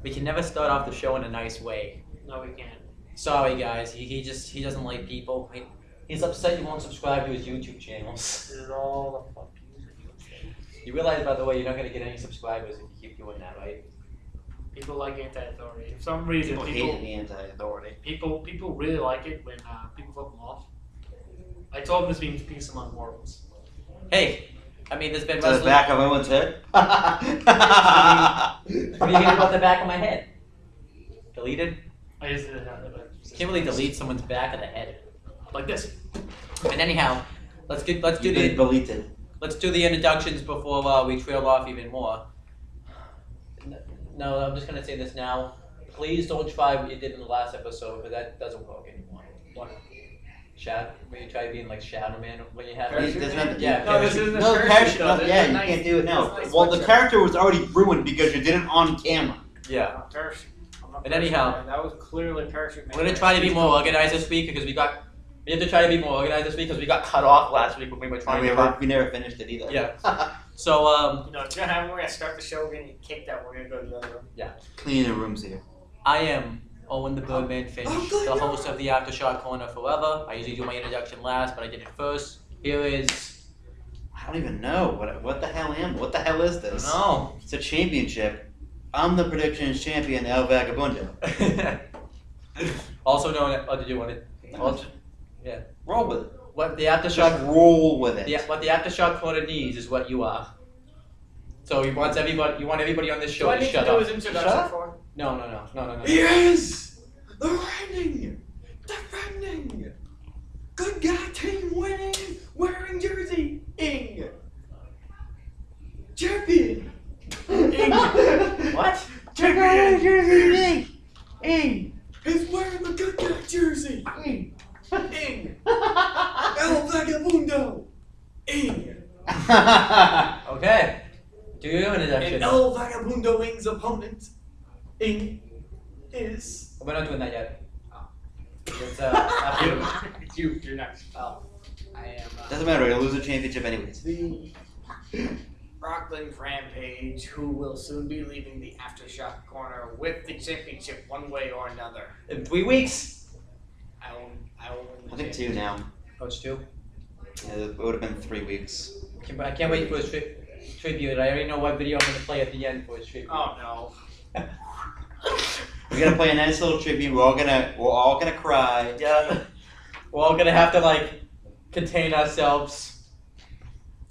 We can never start off the show in a nice way. No, we can't. Sorry, guys. He doesn't like people. He's upset you won't subscribe to his YouTube channels. This is all the fuck you. You realize, by the way, you're not gonna get any subscribers if you keep doing that, right? People like anti-authority. For some reason, People hate the anti-authority. People really like it when people flip them off. I told them this means peace among mortals. Hey, I mean, there's been To the back of Owen's head. What do you mean about the back of my head? Deleted? I just didn't have it. Can't really delete someone's back of the head. Like this. And anyhow, let's do deleted. Let's do the introductions before we trail off even more. No, I'm just gonna say this now. Please don't try what you did in the last episode, because that doesn't work anymore. What? When you try being like Shadow Man when you have Parachute Man? yeah. No, this isn't a No, parachute, parachute. though. This Yeah, is you nice. can't do it now. It's nice Well, the sweatshirt. character was already ruined because you did it on camera. Yeah. Parachute. I'm not And anyhow, parachute man. That was clearly parachute man. We're gonna try to be more organized this week because we have to try to be more organized this week because we got cut off last week when we were trying We never finished it either. Yeah. So You know, it's gonna happen. We're gonna start the show. We're gonna get kicked out. We're gonna go to the other room. yeah. Cleaning the rooms here. I am Owen the Birdman Finch, the host of the Aftershock Corner forever. I usually do my introduction last, but I did it first. Here is I don't even know what the hell What the hell is this? no. It's a championship. I'm the predictions champion, El Vagabundo. Also known as, did you want it? Also, yeah. Roll with it. What the Just Aftershock roll with it. what the Aftershock Corner needs is what you are. So he wants everybody. You want everybody on this show Do I to need shut to do up. his introduction Shut up? for him? No. Yes! The reigning, defending, good guy team winning, wearing jersey, Ing. Champion. Ing. What? Champion. Ing. He's wearing the good guy jersey. Ing. Ing. El Vagabundo. Ing. Okay. Do your introduction. And El Vagabundo Ing's opponent, Ing, is... We're not doing that yet. It's after. You're next. Oh, I am. Doesn't matter, you'll lose the championship anyways. The Rockland Rampage, who will soon be leaving the Aftershock Corner with the championship one way or another. In 3 weeks. I will win the I think 2 championship. now. Oh, it's 2. Yeah, it would have been 3 weeks. I can't wait for his tribute. I already know what video I'm going to play at the end for his tribute. Oh no. We're gonna play a nice little tribute. We're all gonna cry. Yeah. We're all going to have to, contain ourselves.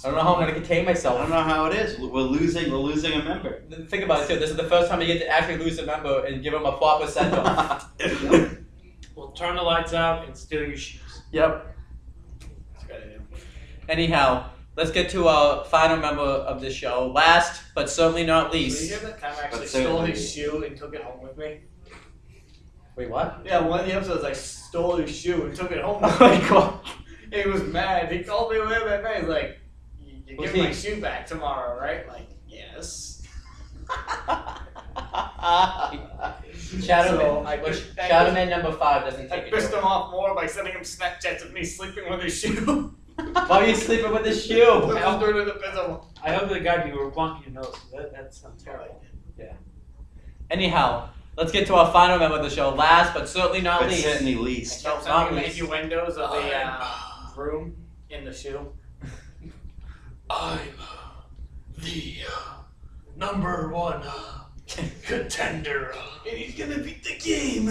I don't know how I'm going to contain I myself. don't know how it is. We're losing a member. Think about it, too. This is the first time you get to actually lose a member and give him a proper send-off. We'll turn the lights out and steal your shoes. Yep. That's what I do. Anyhow, let's get to our final member of the show. Last, but certainly not Did you least. hear that time I actually But stole certainly- his shoe and took it home with me? Wait, what? Yeah, one of the episodes I stole his shoe and took it home Oh with my me. god. He was mad. He called me away that night. He's like, you Was give my he- shoe back tomorrow, right? Like, yes. Shadowman. I Which pissed- I Shadowman number 5 doesn't I take it. pissed him off more by sending him Snapchats of me sleeping with his shoe. Why are you sleeping with the shoe? I was doing it to piss him off. I hope the guy you were plonking your nose. That sounds terrible. Anyhow, let's get to our final member of the show. Last, but certainly not But least. certainly I least. kept not sending him least. innuendos of the room in the shoe. I'm the #1 contender, and he's gonna beat the game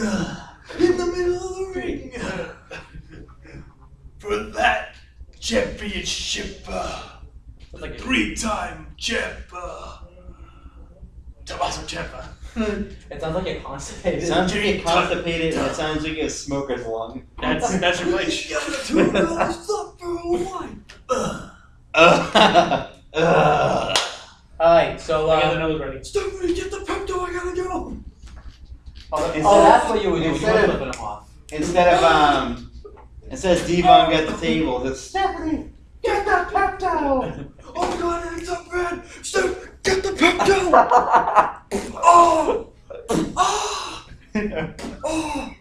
in the middle of the ring for that championship. It's like a- 3-time champ, Tommaso Ciampa. It sounds like you're constipated. It sounds like you're constipated and it sounds like a smoker's lung. That's your place. You gotta turn those up for a while. Alright, so, I got the nose ready. Stephanie, get the Pepto, I gotta go. oh, that's what you were doing. You were Instead of- flipping him off. Instead of Devon at the table, just Stephanie, get the Pepto. Oh god, it's up red. Steph, get the Pepto. Oh, oh,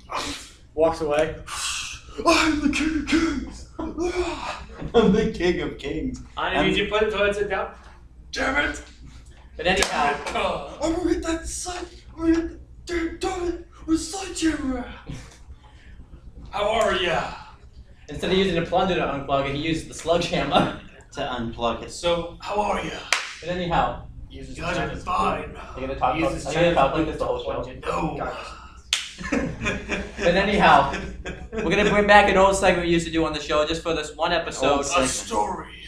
Walks away. I'm the king of kings. I'm the king of kings. I need you to put it towards it down. Damn it. But anyhow, I'm gonna hit that side. I'm gonna hit Instead of using the plunger to unplug it, he used the sledgehammer. To unplug it. So, how are you? And anyhow, Uses God, I'm China's fine. you're gonna talk about Uses are you gonna talk like this China's the whole show? No. But anyhow, we're gonna bring back an old segment we used to do on the show just for this one episode. A story.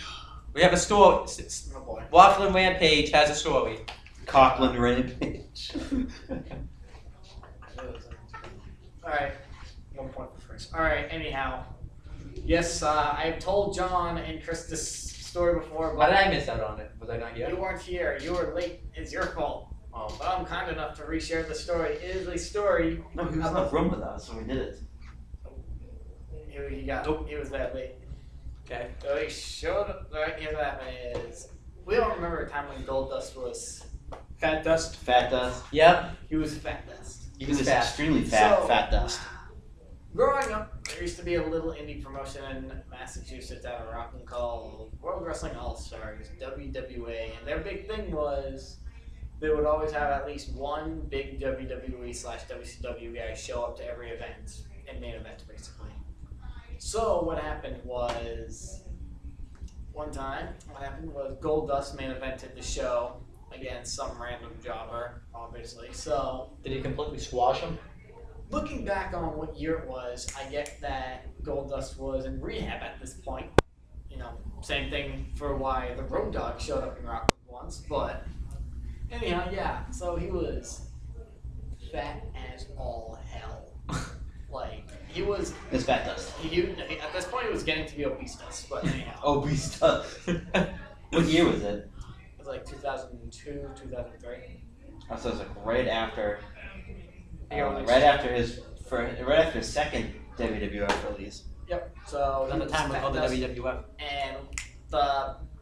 We have a story. Oh boy. Waffling Rampage has a story. Cockland Rampage. Alright. 1 point for first. Alright, anyhow. Yes, I've told John and Chris this story before, Why but did I miss out on it? Was I not you here? weren't here. You were late. It's your fault. Oh. But I'm kind enough to reshare the story. It is a story. No, he was in the room with us, so we did it. He was that late. Okay. So he showed up. Right, here's what happened is we don't remember a time when Goldust was Fat dust. Fat Dust. Yep. he was Fat Dust. He was was fat. extremely fat. So- Fat Dust. Growing up, there used to be a little indie promotion in Massachusetts out of Rockland called World Wrestling All Stars, WWA, and their big thing was they would always have at least one big WWE/WCW guy show up to every event and main event, basically. So what happened was one time, Goldust main evented the show against some random jobber, obviously. So Did he completely squash him? looking back on what year it was, I get that Goldust was in rehab at this point. You know, same thing for why the Road Dogg showed up in Rockland once. But anyhow, yeah. So he was fat as all hell. Like he was. It's Fat Dust. At this point, he was getting to be obese dust. But anyhow, Obese Dust. What year was it? it was like 2002, 2003. Oh, so it was like right after. Yeah, Right after his second WWF release. Yep. So It was he at the was time we Fat called the Dust. WWF. And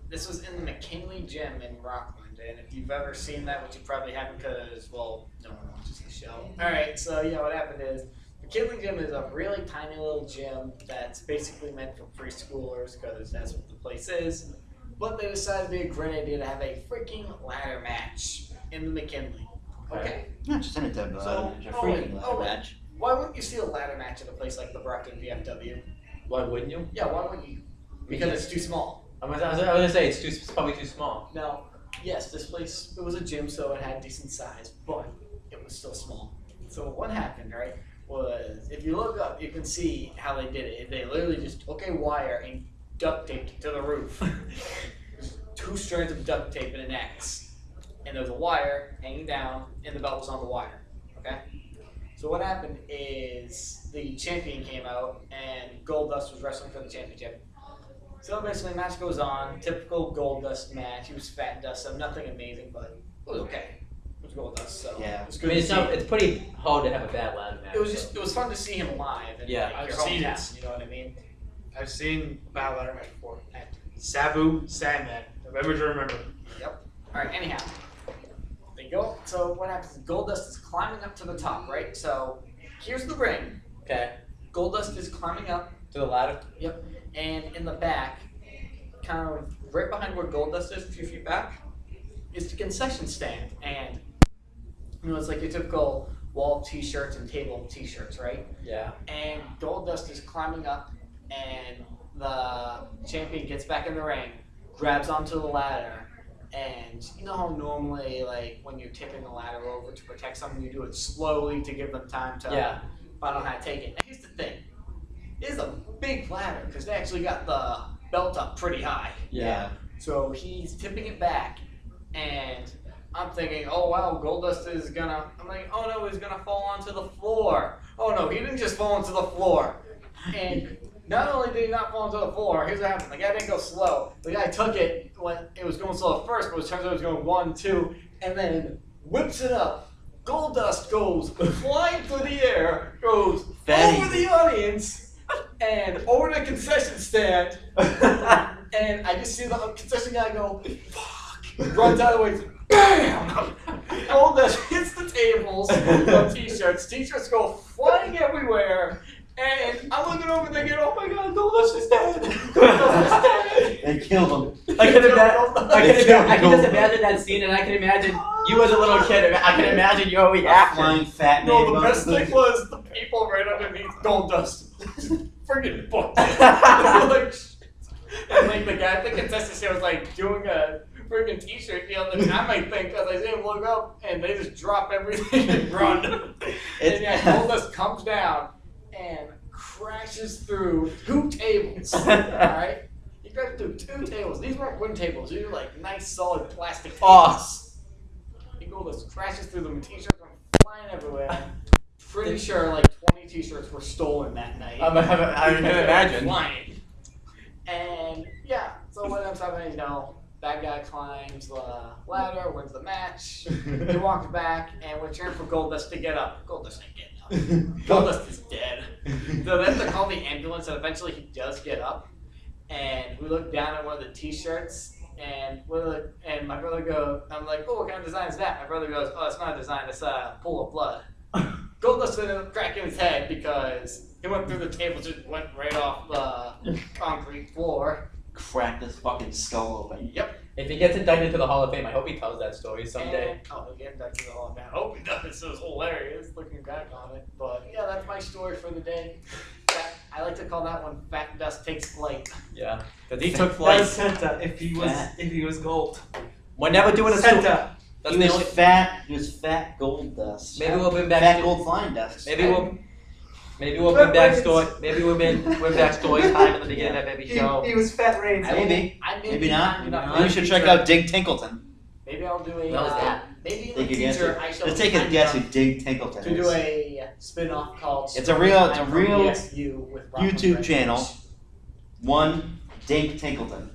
this was in the McKinley Gym in Rockland, and if you've ever seen that, which you probably haven't, because well, no one watches the show. All right, so yeah, what happened is McKinley Gym is a really tiny little gym that's basically meant for preschoolers, because that's what the place is. But they decided it'd be a great idea to have a freaking ladder match in the McKinley. Okay. Not just any type of So, match, a freaking Owen, match. Why wouldn't you see a ladder match at a place like the Brockton VFW? Why wouldn't you? Yeah, why wouldn't you? Because it's too small. I was gonna say it's probably too small. Now, yes, this place, it was a gym, so it had decent size, but it was still small. So what happened, right, was if you look up, you can see how they did it. They literally just took a wire and duct taped it to the roof. There's 2 strands of duct tape and an X. And there's a wire hanging down, and the belt was on the wire, okay? So what happened is the champion came out, and Goldust was wrestling for the championship. So basically, the match goes on. Typical Goldust match. He was Fat Dust, so nothing amazing, but it was okay. It was Goldust, so Yeah. it was I good mean, to it's see. not. It's pretty hard to have a bad ladder match. It was just, it was fun to see him live in Yeah. like, I've your seen hometown. You know what I mean? I've seen a battle ladder match before. Sabu Sandman. Remember to remember. All right. Anyhow, they go. So what happens? Is Goldust is climbing up to the top, right? So here's the ring. Okay. Goldust is climbing up. To the ladder. And in the back, kind of right behind where Goldust is, a few feet back, is the concession stand. And, you know, it's like your typical wall t-shirts and table t-shirts, right? Yeah. And Goldust is climbing up, and the champion gets back in the ring, grabs onto the ladder, and you know how normally, like, when you're tipping the ladder over to protect someone, you do it slowly to give them time to Yeah. find out how to take it. Now, here's the thing. It is a big ladder because they actually got the belt up pretty high. Yeah. So he's tipping it back, and I'm thinking, oh wow, Goldust is gonna. I'm like, oh no, he's gonna fall onto the floor. Oh no, he didn't just fall onto the floor. And not only did he not fall onto the floor, here's what happened. The guy didn't go slow. The guy took it when it was going slow at first, but it turns out it was going 1, 2, and then whips it up. Goldust goes flying through the air, goes Fatty. over the audience, and over the concession stand. And I just see the concession guy go, fuck, runs out of the way, BAM! Goldust hits the tables of t-shirts. T-shirts go flying everywhere. And I'm looking over thinking, oh my god, Goldust is dead. Goldust is dead. They killed him. I can just Goldust. imagine that scene, and I can imagine you as a little kid. I can imagine your reaction. Flying fat man. No, the going best through thing was the people right underneath Goldust. friggin' booked it. And like the guy, the contestant here was like doing a friggin' t-shirt deal, and I might think, because I see him look up, and they just drop everything and run. And yeah, Goldust comes down and crashes through 2 tables. Alright? He crashed through 2 tables. These weren't wooden tables, these were like nice solid plastic tables. Goldust crashes through them, and t-shirts are flying everywhere. Pretty sure like 20 t-shirts were stolen that night. I can imagine. Flying. And yeah, so what ends up happening, you know, that guy climbs the ladder, wins the match. He walks back, and we're cheering for Goldust to get up. Goldust ain't getting up. Goldust is dead. So they have to call the ambulance, and eventually he does get up. And we look down at one of the t-shirts, and my brother goes, I'm like, oh, what kind of design is that? My brother goes, oh, it's not a design, it's a pool of blood. Goldust ended up cracking his head because he went through the table, just went right off the concrete floor. Cracked his fucking skull open. Yep. If he gets inducted to the Hall of Fame, I hope he tells that story someday. And, he'll get inducted to the Hall of Fame. I hope he does. It was hilarious looking back on it. But yeah, that's my story for the day. I like to call that one Fat Dust Takes Flight. Yeah, because he took flight. That's Senta if he was gold. We're never doing a story. Senta. That's He the was only. fat. He was fat gold dust. Maybe we'll bring back. Fat gold flying dust. Maybe we'll bring back story. Maybe we'll bring back story time at the beginning of every show. He was Fat Reigns. Maybe. I may Maybe be not. kind enough Maybe you should check out Dig Tinkleton. Maybe I'll do a. What was that? Maybe in Take the a guess. future I shall. Let's be take a kind guess enough who Dig Tinkleton to do is. a spin-off called. It's a real BSU with Rockland YouTube Records. channel. One Dig Tinkleton.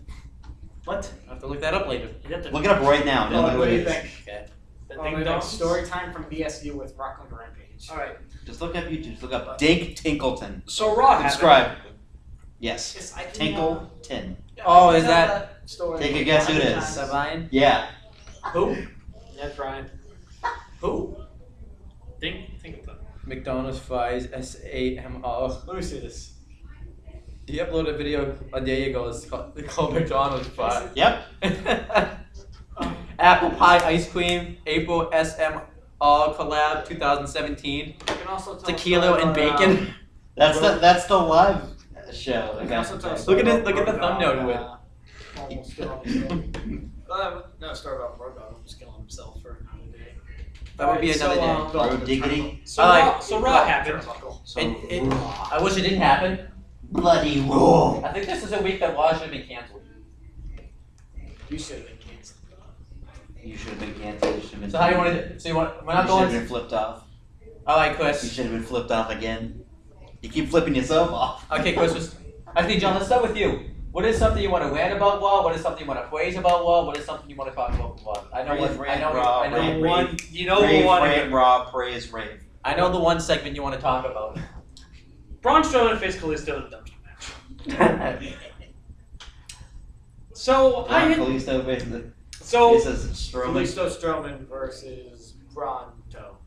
What? I have to look that up later. You have to- Look it up right now. Know What who do it you is. think? Okay. The Oh, Ding like Dongs. story time from BSU with Rockland Rampage. All right. Just look up YouTube. Just look up Dig Tinkleton. So Raw happened. Subscribe. Yes. Yes, I can, Tinkleton. yeah, Oh, I can is tell that- story? Take a guess who it 100 is. Is times. that Ryan? Yeah. Who? That's Ryan. Who? Tinkleton. McDonald's fries SAMR. Let me see this. He uploaded a video a day ago. It's called McDonald's fries. Yep. Apple pie ice cream April SMR collab 2017. You can also tell Tequila and bacon. That's the live show. You can also tell a Look story at it- about look at the Road thumbnail Dogg, to it. Almost killing himself. No, a story about Road Dogg almost killing himself for another day. That would be another day. Road diggity. So I like- Raw, so Raw happened. So I wish it didn't happen. bloody raw. I think this is a week that Raw should have been canceled. You should have been canceled. You should have been canceled. You should have been. So how do you want to? So you want? We're You not should have going. been flipped off. All right, You Chris. should have been flipped off again. You keep flipping yourself off. Okay, Chris. Actually, John, let's start with you. What is something you want to rant about Raw? What is something you want to praise about Raw? What is something you want to talk about Raw? I know Praise, what. I rant, know. Raw, I know. rant, One, you know Rave, the one. rant, raw, praise, rave. I know the one segment you want to talk about. Braun Strowman faced Kalisto in a dumpster match. So I had, Kalisto versus so Strowman. Kalisto Strowman versus Bronto.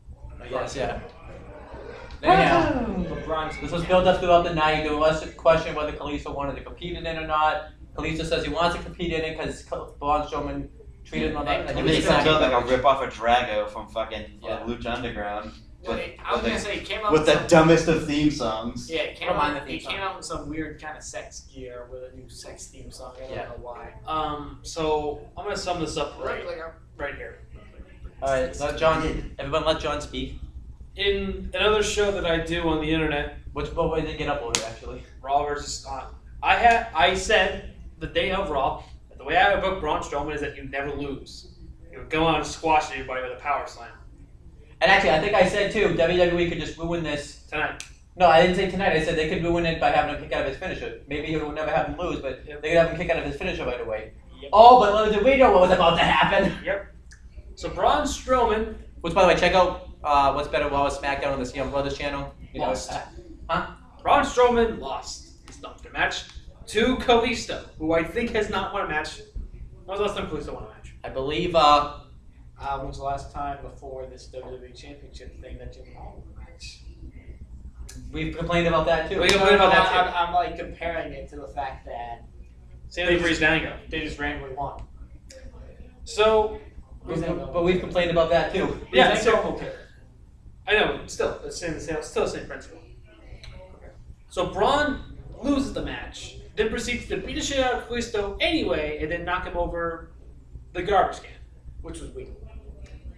Yes, yeah. Anyhow, this was built up throughout the night. There was a question whether Kalisto wanted to compete in it or not. Kalisto says he wants to compete in it because Braun Strowman treated him like It he makes was him feel excited. like a rip off of Drago from fucking Yeah. Lucha Underground. With, I was with gonna the, say, it came out with the some, dumbest of theme songs. Yeah, it came I don't out. mind the theme It came song. out with some weird kind of sex gear with a new sex theme song. I don't Yeah. know why. so I'm gonna sum this up right Like a- here. All right, let John. Everyone, let John speak. In another show that I do on the internet, Which way did it get uploaded actually? Raw versus I said the day of Raw that the way I would book Braun Strowman is that you never lose. You would go out and squash anybody with a power slam And actually, I think I said too, WWE could just ruin this. tonight. No, I didn't say tonight. I said they could ruin it by having him kick out of his finisher. Maybe he would never have him lose, but Yep. they could have him kick out of his finisher right away. Yep. Oh, but little did we know what was about to happen. So Braun Strowman Which, by the way, check out What's Better Raw with SmackDown on the CM Brothers channel. You know, Lost. huh? Braun Strowman lost his dumpster match to Kalisto, who I think has not won a match. When was the last time Kalisto won a match? I believe. when was the last time before this WWE Championship thing that Jim Hall won a match? We've complained about that too. We complained about that too. I'm like comparing it to the fact that Same thing for Breeze Dango. they just randomly won. So, But we've complained about that too. yeah, Breeze so, Dango, okay. I know, still, it's still the same principle. So Braun loses the match, then proceeds to beat the shit out of Kalisto anyway, and then knock him over the garbage can. Which was weak.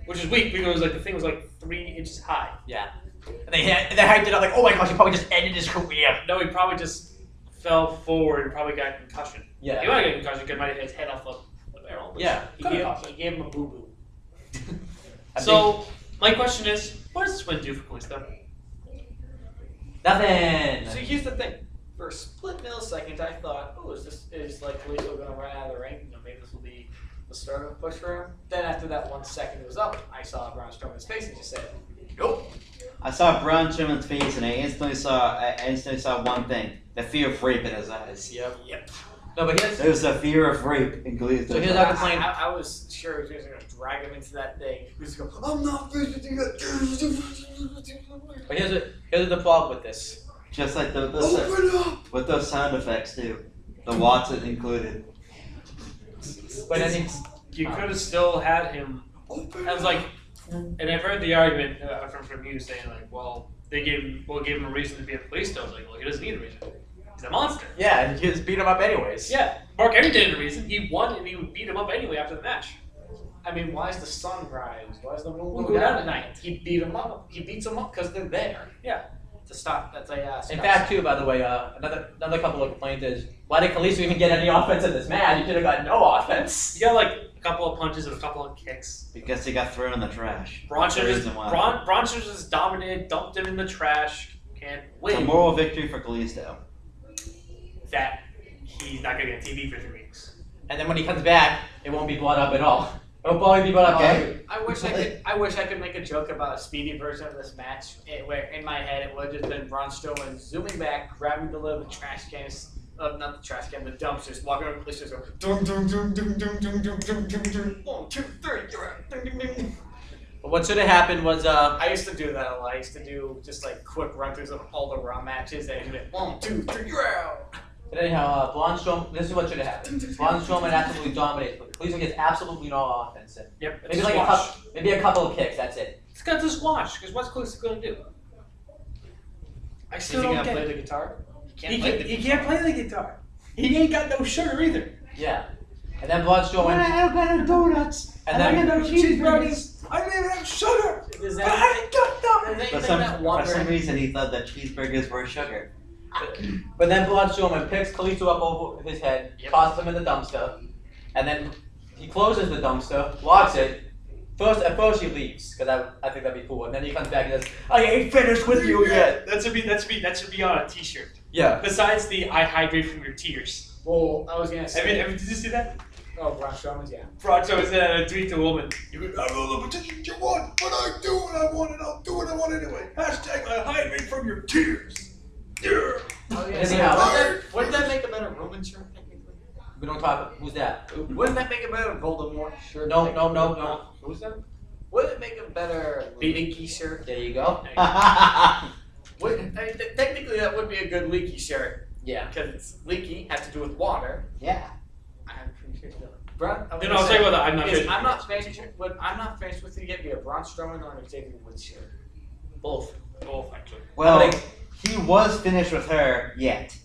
Which is weak because like the thing was like 3 inches high. Yeah. And they hyped it up like, oh my gosh, he probably just ended his career. No, he probably just fell forward and probably got a concussion. Yeah. He might have got a concussion because he might have hit his head off the barrel. But Yeah. He gave him a boo boo. So, my question is, what does this win do for Kalisto? Nothing. So here's the thing. For a split millisecond, I thought, oh, is like Kalisto going to run out of the ring? You know, maybe this will be the start of a push for him. Then after that 1 second was up, I saw Braun Strowman's face and just said, nope. I saw Braun Strowman's face, and I instantly saw one thing: the fear of rape in his eyes. Yep. Yep. No, but here's There's a fear of rape in Kalisto's So here's eyes. our complaint. I was sure he was going to drag him into that thing. He was going to go, I'm not visiting it. But here's the problem with this. Just like Open up! with those sound effects too, the Watson included. But then You could have still had him. Open I was like, and I've heard the argument from you saying like, well, gave him a reason to be a Kalisto. I was like, well, he doesn't need a reason. He's a monster. yeah, and you just beat him up anyways. Yeah, Mark Henry didn't have a reason. He won and he would beat him up anyway after the match. I mean, why is the sun rise? Why is the moon We'll go go down down at night? He beat him up. He beats them up because they're there. Yeah. To stop. That's a. In fact, too, by the way, another couple of complaints is why did Kalisto even get any offense in this match? He should have got no offense. He got like a couple of punches and a couple of kicks. Because he got thrown in the trash. Braun That's the reason why. just dominated, dumped him in the trash. Can't It's a win. moral victory for Kalisto. That he's not gonna get TV for 3 weeks. And then when he comes back, it won't be brought up at all. It will probably be brought up. Okay. I wish I could make a joke about a speedy version of this match, where in my head it would have just been Braun Strowman zooming back, grabbing the lid of the trash cans, not the trash can, the dumpsters, walking over to Kalisto, going dum dum dum dum dum dum dum dum dum dum. 1, 2, 3, you're out. Ding, ding, ding. But what should have happened was I used to do that a lot. I used to do just like quick run-throughs of all the Raw matches, and it 1, 2, 3, you're out. But anyhow, Braun Strowman. This is what should have happened. Braun Strowman absolutely dominates, but Kalisto gets absolutely no offense in. Yep. Maybe like a couple of kicks. That's it. It's got to squash, because what's Kalisto gonna do? I Is he still gonna don't get play it. the guitar? He can't play the guitar. He ain't got no sugar either. Yeah. And then Braun Strowman. have got no donuts. And then cheeseburgers. I didn't even have sugar! Does But I got them! Does For anything that some wonder? reason, he thought that cheeseburgers were sugar. But then Braun Strowman picks Kalisto up over his head, tosses him in the dumpster, and then he closes the dumpster, locks it. At first he leaves, because I think that'd be cool. And then he comes back and says, I ain't finished with you yet. That should be on a T-shirt. Yeah. Besides the "I hydrate from your tears." Well, I was gonna say. Did you see that? Oh, Braun Strowman's, yeah. Broncho said a tweet to a woman. You can have all the petitions you want, but I do what I want and I'll do what I want anyway. Hashtag I hide me from your tears. Yeah. Oh, yeah. Anyhow. Wouldn't that make a better Roman shirt, technically? We don't talk. Who's that? Wouldn't that make a better Voldemort shirt? No. Who's that? Wouldn't it make a better leaky shirt? There you go. Technically, that would be a good leaky shirt. Yeah. Because it's leaky, has to do with water. Yeah. I'm pretty sure. Braun, No, I'll tell you what. I'm not sure. I'm not finished. I'm not finished with it yet. Be a Braun Strowman or an Xavier Woods shirt. Both. Both actually. Well, Like- he was finished with her yet.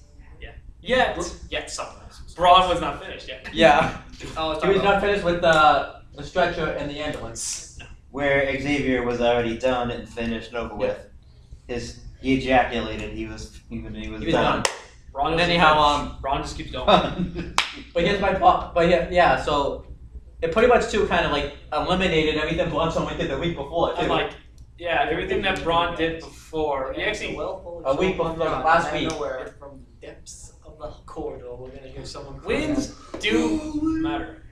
Yet Sometimes. Braun was not finished yet. Yeah. Oh, He was not finished with the stretcher and the ambulance. Where Xavier was already done and finished and over with. He ejaculated. He was done. Braun And doesn't anyhow, finish. Braun just keeps going. But here's my point. But yeah, so it pretty much too kind of like eliminated everything Braun Strowman did the week before too. I'm like, yeah, everything that Braun did before. He actually. A week before, like, last week. Nowhere from the depths of the corridor, we're gonna hear someone cry. Wins do matter.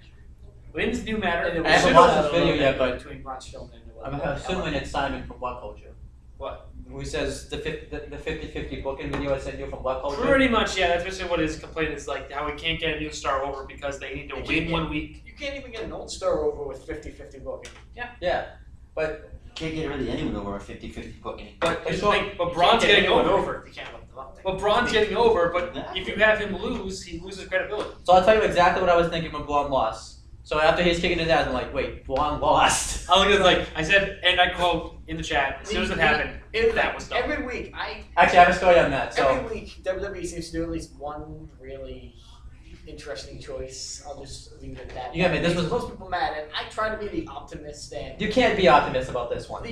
Wins do matter. And it I haven't was watched a this little video bit yet, but between Braun Strowman and I'm assuming it's Simon from What Culture. What? Who says the 50-50 booking video I sent you from What Culture? Pretty much, yeah. That's basically what his complaint is like. How we can't get a new star over because they need to You can't win get- 1 week. You can't even get an old star over with 50-50 booking. Yeah, but Can't get really anyone over a 50-50 booking. but Here's it's the short. thing, but You Braun's can't get getting anyone over. You can't lift them up. But Braun's getting over. But Yeah. if you have him lose, he loses credibility. So I'll tell you exactly what I was thinking when Braun lost. So after he's kicking his ass, I'm like, wait, Blonde lost. I look at it like I said, and I quote in the chat. As soon as it happened, that was dumb. Every week, Actually, I have a story on that. So every week WWE seems to do at least one really interesting choice. I'll just leave it at that. You got me, this Makes was- most people mad, and I try to be the optimist and you can't be optimistic about this one.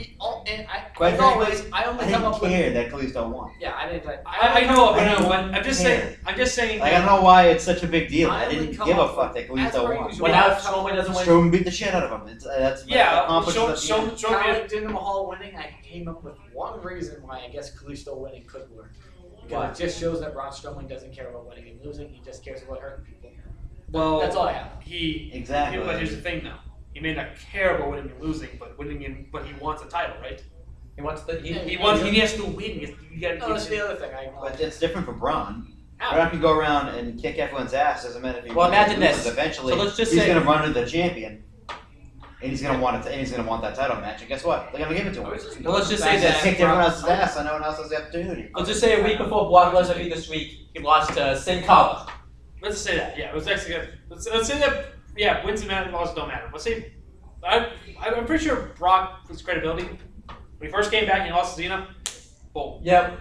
Quite as always, frankly, I only I come didn't up with care that Kalisto won. yeah, I didn't. I know, but I no, didn't but I'm just care. saying. I'm just saying. Like, I don't know why it's such a big deal. I I only didn't come give a up fuck that with- as per Kalisto won. usual, But now Strowman doesn't win. Strowman beat the shit out of him. That's Yeah, accomplished show at the end. me. Kind of Jinder Mahal winning, I came up with one reason why I guess Kalisto winning could work. Because it just shows that Braun Strowman doesn't care about winning and losing. He just cares about hurting people. Well, That's all I have. Exactly. But here's the thing, though. He may not care about winning and losing, but he wants a title, right? He wants the. He has to win. You gotta No, that's the other thing. But it's different for Braun. How? Braun can go around and kick everyone's ass. Doesn't matter if he Well, wins or imagine loses. this. Eventually, So let's just he's say- gonna run to the champion, and he's gonna want it. And he's gonna want that title match. And guess what? They're gonna give it to him. Well, let's just say He's this. gonna kick everyone else's ass, so no one else has the opportunity. Let's just say a week before Brock Lesnar beat this week, he lost to Sin Cara. Let's just say that. Yeah, it was actually good. Let's say that. Yeah, wins and losses don't matter. Let's say I'm pretty sure Brock's credibility when he first came back and he lost to Cena. Boom. Yep.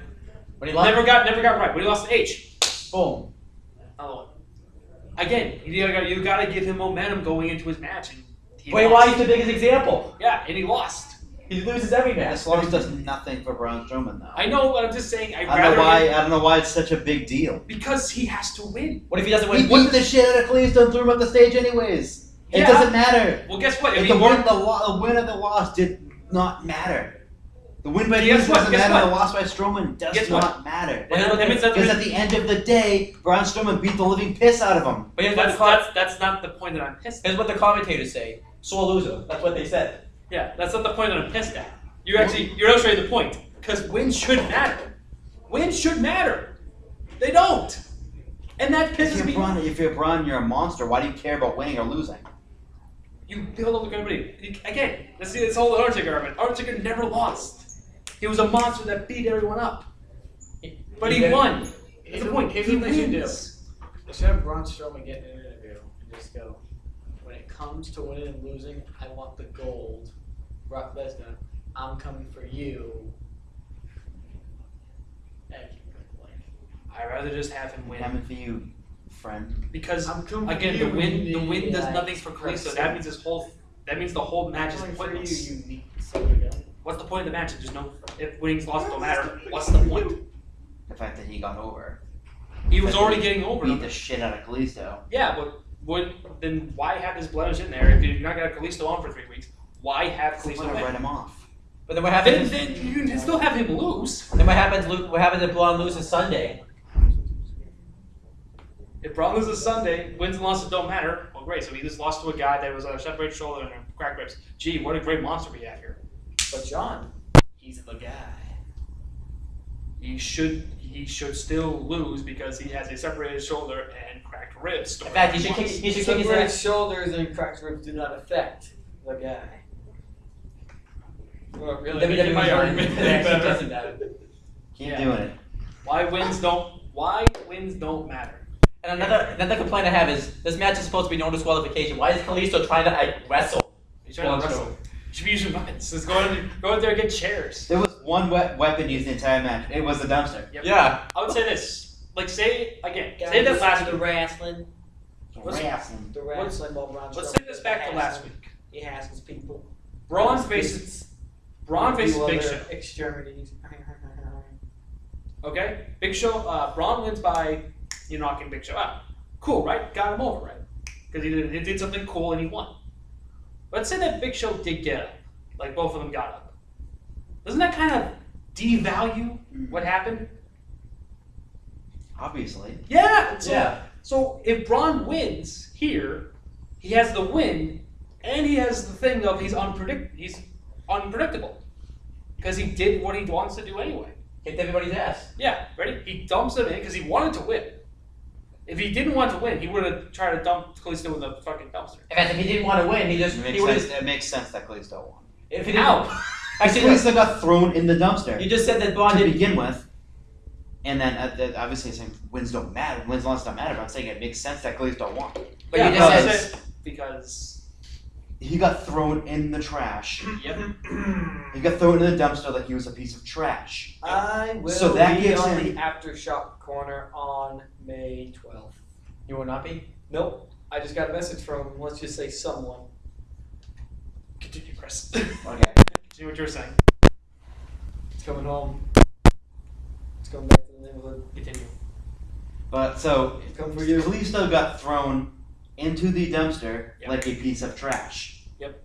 When he lost, Never got right. When he lost to H. boom. Another one. Again, you gotta give him momentum going into his match. And he Wait, lost. why he's the biggest example? Yeah, and he lost. He loses every match. This loss does nothing for Braun Strowman, though. I know, but I'm just saying. I don't know why it's such a big deal. Because he has to win. What if he doesn't He win? beat the shit out of Kalisto and threw him up the stage anyways. It Yeah. doesn't matter. Well, guess what? If the win or the loss did not matter. The win by Guess Kalisto what? doesn't Guess matter. what? The loss by Strowman does Guess what? not matter. Well, That means that Because at the end of the day, Braun Strowman beat the living piss out of him. But here's what, the that's not the point that I'm pissed at. here's what the commentators say. Sore loser. That's what they said. Yeah, that's not the point that I'm pissed at. You're illustrating the point. Because wins should matter. Wins should matter. They don't. And that pisses me off. If you're Braun, you're a monster. Why do you care about winning or losing? You build up the credibility. Again, let's see this whole Undertaker argument. Undertaker never lost. He was a monster that beat everyone up. But he won. That's the point. Here's He what they should do. wins. They should have Braun Strowman get in an interview and just go, when it comes to winning and losing, I want the gold. Brock Lesnar, I'm coming for you. And keep it like, I'd rather just have him win. Coming for you, friend. Because I'm coming for again, you, the win does unique nothing for Kalisto. That means the whole match is coming for you, pointless. unique. So we go. What's the point of the match? There's no if winnings, losses don't matter. What's the point? The fact that he got over. He was already getting over Beat him. the shit out of Kalisto. Yeah, but then why have his blemish in there if you're not gonna have Kalisto on for 3 weeks? Why have I'm Kalisto gonna write win? him off. But then what happens? Then you can still have him lose. Then what happens? What happens if Braun loses Sunday? If Braun loses Sunday, wins and losses don't matter. Well, great. So he just lost to a guy that was a separated shoulder and a cracked ribs. Gee, what a great monster we have here. But John, he's the guy. He should still lose because he has a separated shoulder and cracked ribs. In fact, he should kick his Separated ass. shoulders and cracked ribs do not affect the guy. Well, really, WWE making my argument argument actually better. doesn't matter. Keep Yeah. doing it. Why wins don't matter. And another complaint I have is this match is supposed to be no disqualification. Why is Kalisto trying to wrestle? He's trying to wrestle. You should be using weapons. Just go out there and get chairs. There was one weapon used the entire match. It was the dumpster. Yep. Yeah. I would say this. Like say again. Guys, Say that last the week. wrestling. Wrestling. The wrestling while Braun Let's Strowman take this back to last week. He hassles people. Braun faces Big Show. Extremities. Okay? Big Show, Braun wins by knocking Big Show out. Cool, right? Got him over, right? Because he did something cool and he won. Let's say that Big Show did get up. Like both of them got up. Doesn't that kind of devalue what happened? Obviously. Yeah! Yeah. So if Braun wins here, he has the win, and he has the thing of he's unpredictable. Because he did what he wants to do anyway. Kicked everybody's ass. Yeah, ready? He dumps him in because he wanted to win. If he didn't want to win, he would have tried to dump Kalisto in the fucking dumpster. In fact, if he didn't want to win, he would have. It makes sense that Kalisto won. If he didn't. Ow! Actually, Kalisto got thrown in the dumpster you just said that Braun to didn't. begin with. And then obviously saying wins don't matter, wins and losses don't matter, but I'm saying it makes sense that Kalisto won. But Yeah, you but just I said. because He got thrown in the trash. yep. He got thrown in the dumpster like he was a piece of trash. I will So that be gives on him- the Aftershock corner on May 12th. You will not be? Nope. I just got a message from, let's just say, someone. Continue, Chris. Okay. Continue what you were saying. It's coming home. It's coming back to the neighborhood. Continue. But so It's coming for you. Kalisto got thrown into the dumpster Yep. like a piece of trash. Yep.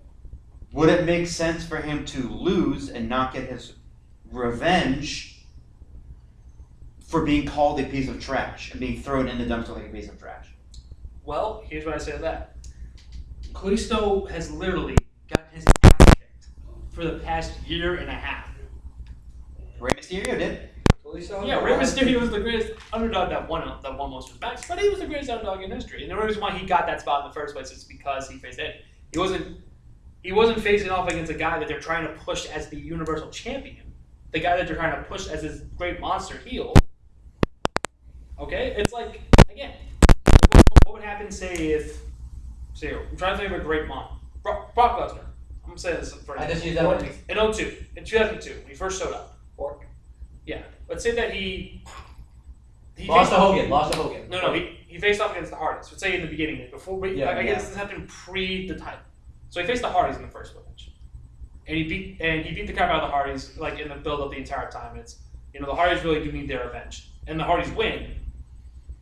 Would it make sense for him to lose and not get his revenge for being called a piece of trash and being thrown in the dumpster like a piece of trash? Well, here's what I say to that. Kalisto has literally got his ass kicked for the past year and a half. Rey Mysterio did. Yeah, Rey Mysterio was the greatest underdog that won most of his matches, but he was the greatest underdog in history. And the reason why he got that spot in the first place is because he faced Eddie. He wasn't facing off against a guy that they're trying to push as the Universal Champion. The guy that they're trying to push as this great monster heel. Okay? It's like, again, what would happen, say, I'm trying to think of a great mom. Brock Lesnar. I'm going to say this for I just use that one. in 2002, when he first showed up. Pork. Yeah. Let's say that he Lost faced- to Hogan. Lost to Hogan. No, he faced off against the Hardys. Let's say in the beginning, before Yeah, I guess yeah. this happened pre the title. So he faced the Hardys in the first match, and he beat the crap out of the Hardys like in the build up the entire time. It's the Hardys really do need their revenge, and the Hardys win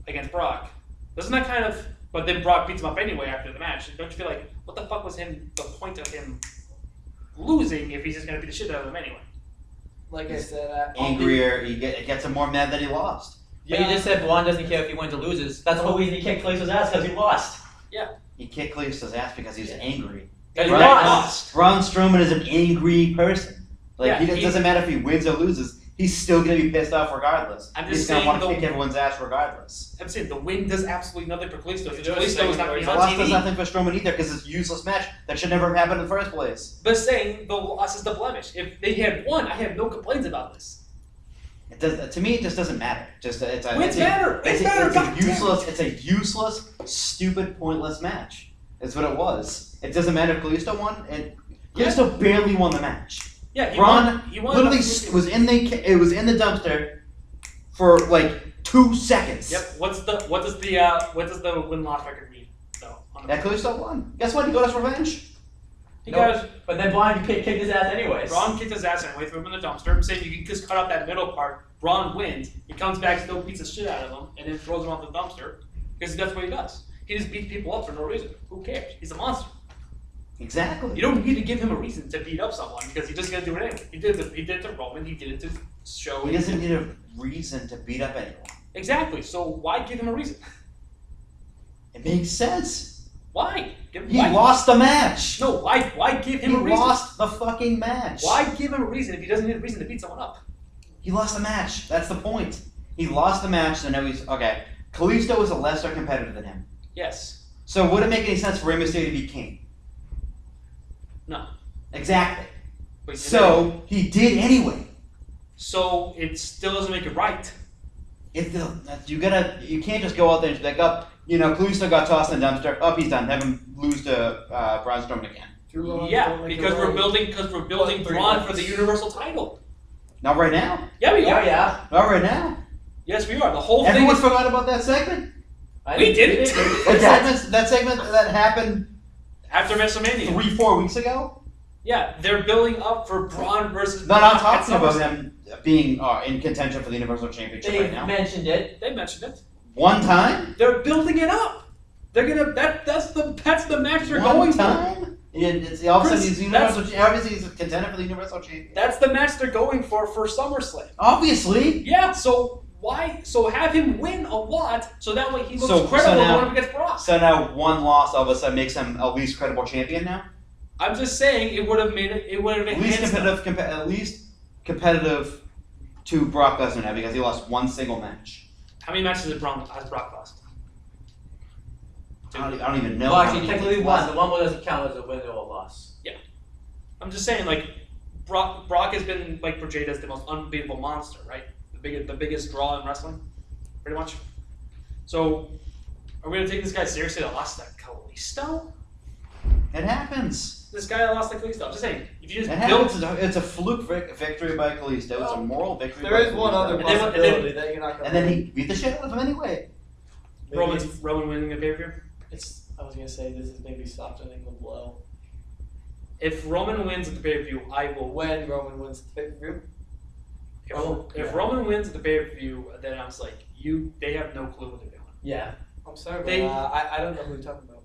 against Brock. Doesn't that kind of? But then Brock beats him up anyway after the match. Don't you feel like what the fuck was the point of him losing if he's just gonna beat the shit out of him anyway? Like I said, Angrier, it gets him more mad that he lost. But you just said Braun doesn't care if he wins or loses. That's the whole reason he kicked Kalisto's ass, because he lost. He kicked Kalisto's ass because he was angry. Because he Right. lost. Braun Strowman is an angry person. Like Yeah, it doesn't matter if he wins or loses. He's still gonna be pissed off regardless. I'm He's just gonna saying want to the- kick everyone's ass regardless. I'm saying the win does absolutely nothing for Kalisto. You know, Kalisto is not saying going to be The on loss does TV. nothing for Strowman either because it's a useless match that should never have happened in the first place. But saying the loss is the blemish. If they had won, I have no complaints about this. It does, to me, it just doesn't matter. Wins matter. Wins matter. It's a useless, stupid, pointless match. That's what it was. It doesn't matter if Kalisto won, and Kalisto barely won the match. Yeah, Braun he won literally enough- was in the dumpster for like 2 seconds. Yep. What does the win loss record mean? though? On the That Kalisto won. Guess what? He got his revenge. he No, got But then Braun kicked his ass anyways. Braun kicked his ass anyway, threw him in the dumpster. I'm saying you can just cut out that middle part. Braun wins. He comes back, still beats the shit out of him, and then throws him off the dumpster because that's what he does. He just beats people up for no reason. Who cares? He's a monster. Exactly. You don't need to give him a reason to beat up someone because he's just gonna do it anyway. He did it to Roman. He did it to show. He doesn't need a reason to beat up anyone. Exactly. So why give him a reason? It makes sense. Why? He Why? lost the match. No. Why give him He a reason? lost the fucking match. Why give him a reason if he doesn't need a reason to beat someone up? He lost the match. That's the point. He lost the match, so now he's okay. Kalisto is a lesser competitor than him. Yes. So would it make any sense for Rey Mysterio to be king? No. Exactly. But he did it. So he did anyway. So it still doesn't make it right. You can't just go out there and just be like, Kalisto got tossed in the dumpster. Oh, he's done. Have him lose to Braun Strowman again. Yeah, because we're building Braun for the Universal title. Not right now. Yeah, we are. Yeah. Not right now. Yes, we are. The whole Everyone thing. forgot about that segment. We didn't. That segment that happened After WrestleMania. 3-4 weeks ago. Yeah, they're building up for Braun versus. No, I'm Brock talking at about SummerSlam. them being in contention for the Universal Championship They right now. mentioned it. They mentioned it. One time? They're building it up. They're gonna. That's the match they're One going for. time? It's all of a sudden Chris, he's Universal. Obviously, he's a contender for the Universal Champion. That's the match they're going for SummerSlam. Obviously. Yeah. So why? So have him win a lot, so that way he looks So credible now- going up against Brock. So now one loss all of a sudden makes him at least credible champion now. I'm just saying it would have made it. It would have At least enhanced them. at least competitive to Brock Lesnar now because he lost one single match. How many matches has Brock lost? I don't even know. Well, how actually, many technically he's one. lost. The one that doesn't count as a win or a loss. I'm just saying, like, Brock has been like portrayed as the most unbeatable monster, right? The biggest draw in wrestling, pretty much. So, are we gonna take this guy seriously that lost to Kalisto? It happens. This guy lost like Kalisto. I'm just saying, if you It just build, happens. It's a fluke victory by Kalisto. It's a moral victory. There by is one Kalisto. other And then- possibility that you're not going And then he beat the shit out of him anyway. Roman winning the pay-per-view. I was gonna say this is maybe softening the blow. If Roman wins at the pay-per-view, I will. When Roman wins the pay-per-view. If Roman wins at the pay-per-view, then I was like, they have no clue what they're doing. Yeah. I'm sorry, They- but I don't know who you're talking about.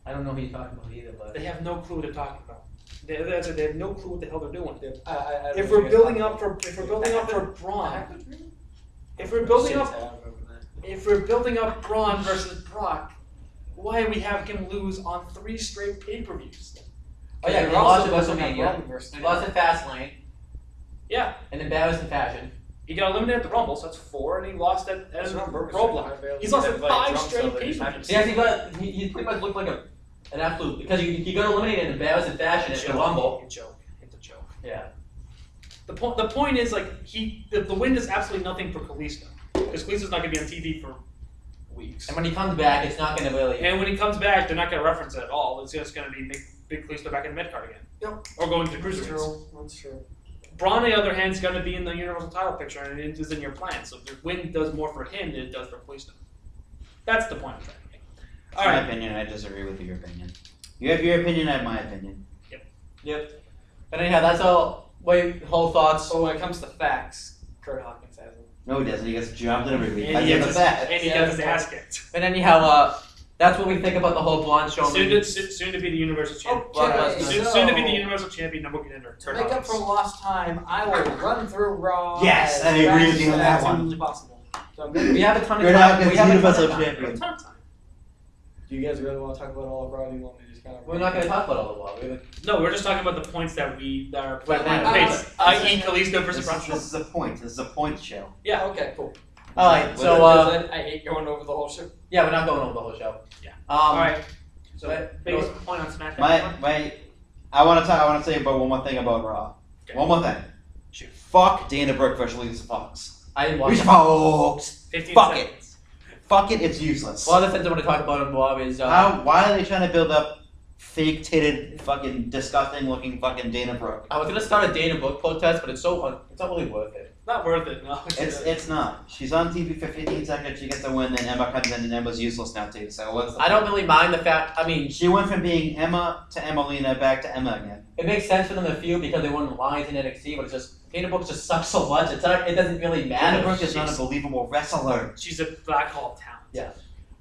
I don't know who you're talking about either, but They have no clue what they're talking about. They have no clue what the hell they're doing. I If we're building up for Braun, if we're building up Braun versus Brock, why do we have him lose on 3 straight pay-per-views? oh yeah, he lost at WrestleMania. He lost at Fastlane. Yeah. And embarrassed in fashion. He got eliminated at the Rumble, so that's 4, and he lost at Roadblock. He's lost at 5 straight pay-per-views. Yeah, he pretty much looked like an absolute, because he got eliminated in embarrassed in fashion at the Rumble. It's a joke. Yeah. The point is, like, the win is absolutely nothing for Kalisto, because Kalisto's not going to be on TV for weeks. And when he comes back, it's not going to really. And when he comes back, they're not going to reference it at all. It's just going to be make Big Kalisto back in the mid-card again. Yep. Or going to the Cruiserweights. That's true. Braun, on the other hand, is going to be in the Universal title picture, and it is in your plan. So the win does more for him than it does for Kalisto. That's the point I'm trying to make. All In my right. opinion, I disagree with your opinion. You have your opinion, I have my opinion. Yep. But anyhow, that's all. Whole thoughts. So when it comes to facts, Kurt Hawkins has them. No, he doesn't. He gets jumped in every week. And I he give gets it that. and he gets his ass kicked. And anyhow, that's what we think about the whole blonde show. Soon to be the Universal Champion. Okay, Soon to be the Universal Champion, number contender. To make up for lost time, I will run through Raw. Yes, as I agree with you on fast that as one. humanly possible. So I'm gonna We have a ton of Kurt time. Hawkins, We have a ton Universal of time. Champion. A ton of time. Do you guys really want to talk about all of Raw? Or do you want me to just kind of? We're not going to talk about all the while. No, we're just talking about the points that are Right, i.e. Kalisto versus This Braun. is a point. This is a point show. Yeah. Okay, cool. All right, so Because I hate going over the whole show. yeah, we're not going over the whole show. Yeah. All Alright. So but- biggest point on SmackDown. I want to say about one more thing about Raw. Okay. One more thing. Shoot. Fuck Dana Brooke versus Lisa Fox. I didn't watch Lisa it. Fox. 15 Fuck it. seconds. Fuck it. It's useless. One of the things I want to talk about on Raw is Why are they trying to build up fake titted, fucking disgusting looking fucking Dana Brooke? I was gonna start a Dana Book protest, but it's not really worth it. Not worth it, no. It's not. She's on TV for 15 seconds. She gets a win. Then Emma comes in, and Emma's useless now too. So what's the I don't really mind the fact. I mean, She went from being Emma to Emelina back to Emma again. it makes sense for them to feud because they won lines in NXT, but it's just Dana Brooke just sucks so much. It doesn't really matter. Dana Brooke is not a believable wrestler. She's a black hole of talent. Yeah.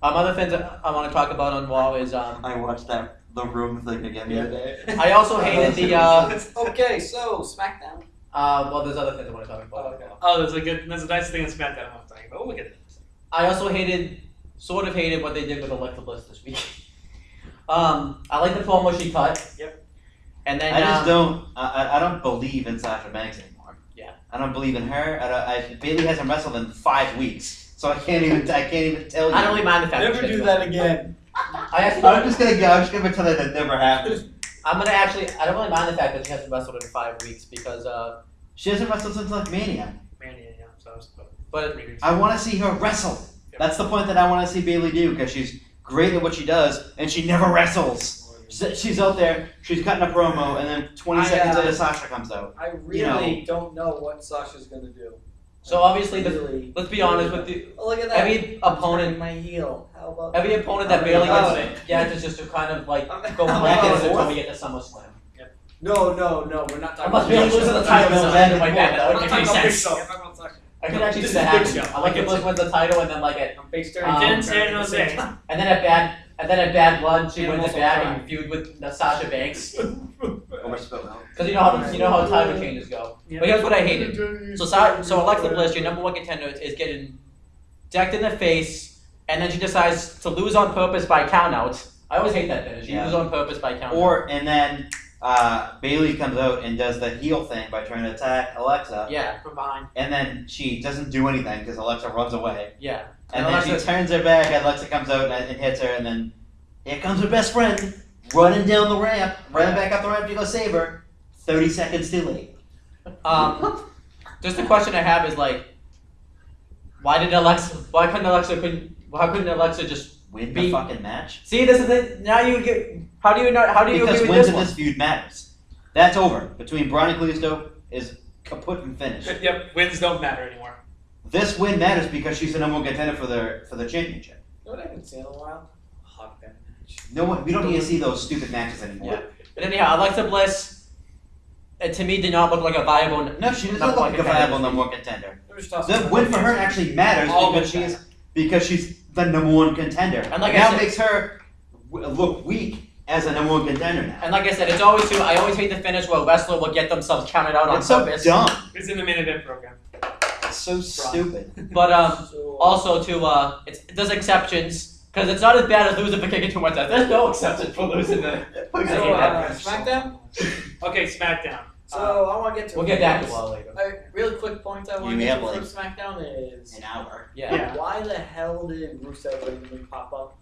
Other things that I want to talk about on Raw is I watched the room thing again the other day. I also hated the Okay, so SmackDown. well, there's other things I want to talk about. Oh, okay. Oh, that's a nice thing on SmackDown I'm talking about. We'll get it. I also sort of hated what they did with Alexa Bliss this week. I like the promo she cut. Yep. And then I just don't. I don't believe in Sasha Banks anymore. Yeah. I don't believe in her. Bailey hasn't wrestled in 5 weeks, so I can't even tell you. I don't really mind the fact Never that do that again. I'm just gonna pretend that it never happened. gonna actually. I don't really mind the fact that she hasn't wrestled in 5 weeks because She hasn't wrestled since like Mania. Mania, yeah. So it's about but 3 weeks. I want to see her wrestle. That's the point that I want to see Bailey do because she's great at what she does and she never wrestles. She's out there, she's cutting a promo, and then 20 seconds later Sasha comes out. I really don't know what Sasha's gonna do. so obviously Really, let's be honest with you. Oh, look at that. Every opponent, my heel. How about every opponent that barely gets it's just to kind of like go black Oh, until we get to SummerSlam. No, we're not talking Unless Bailey loses the title and then like that, that I'm would not make talking any about Big sense. Show. I'm talking about Sasha. I could actually This see that is Big happening. Show. I like if Bliss wins the title and then like it, I'm face It didn't say no say. and then at Bad Blood she Yeah, wins it also back try. and feud with Sasha Banks. Over spilled out. Because you know how title changes go. Yeah. But here's what I hated. So Alexa Bliss, your number one contender, is getting decked in the face, and then she decides to lose on purpose by countout. I always hate that finish. She Yeah. loses on purpose by countout. And then Bailey comes out and does the heel thing by trying to attack Alexa, Yeah, From behind. and then she doesn't do anything because Alexa runs away. yeah. And then she turns her back, and Alexa comes out and hits her, and then here comes her best friend running down the ramp, running back up the ramp to go save her. 30 seconds too late. Just the question I have is like, why couldn't Alexa just win Beat- the fucking match. See, this is it. Now you get. How do you know? How do you Because agree with wins this in one? this feud matters. That's over. Between Braun and Kalisto is kaput and finished. Yep, wins don't matter anymore. This win matters because she's the number one contender for the championship. You know what I haven't seen in a while? Hot band match. No one, we don't need to see those stupid matches anymore. Yeah. But anyhow, Alexa Bliss, to me, did not look like a viable. No, she doesn't Number look one like a contender. viable number one contender. We're just tossing The win for her actually matters All because she's the number one contender. And like I now said- makes her look weak as a number one contender now. And like I said, it's always too. I always hate the finish where a wrestler will get themselves counted out on It's so purpose. dumb. It's in the main event program. It's so stupid. But So, also there's exceptions because it's not as bad as losing for kicking too much ass. There's no exception for losing the. SmackDown. Okay, SmackDown. So I want to get to. We'll get back to Wall later. Really quick point I want You to have, get to like, from SmackDown is An hour. Yeah. why the hell did Rusev randomly pop up?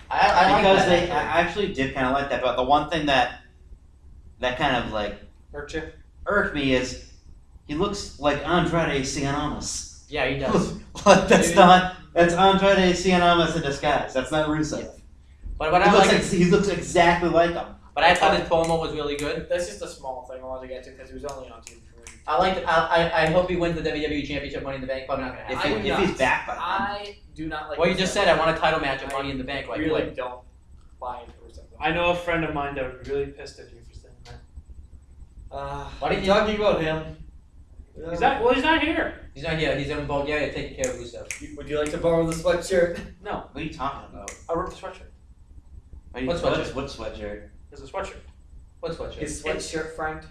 I like Because that. I actually did kind of like that, but the one thing that kind of like Hurt you? irked me is he looks like Andrade Cien Yeah, he does. that's Andrade Cien in disguise. That's not Rusev. But what I like, He looks exactly like him. but I thought his promo was really good. That's just a small thing I wanted to get to because he was only on TV for a week. I like. I hope he wins the WWE Championship, Money in the Bank. Probably not gonna If, happen. if he's back by then. I do not like. Well, you just Rusev. said I want a title match at Money in the Bank. I Like, really what? don't buy into Rusev. I know a friend of mine that would be really pissed at you for saying that. Why didn't you- talking about him? He's not here. He's not here. He's in Bulgaria taking care of Rusev. Would you like to borrow the sweatshirt? No, What are you talking about? I wrote the sweatshirt. What sweatshirt? What sweatshirt? There's a sweatshirt. What's what? His sweatshirt, friend.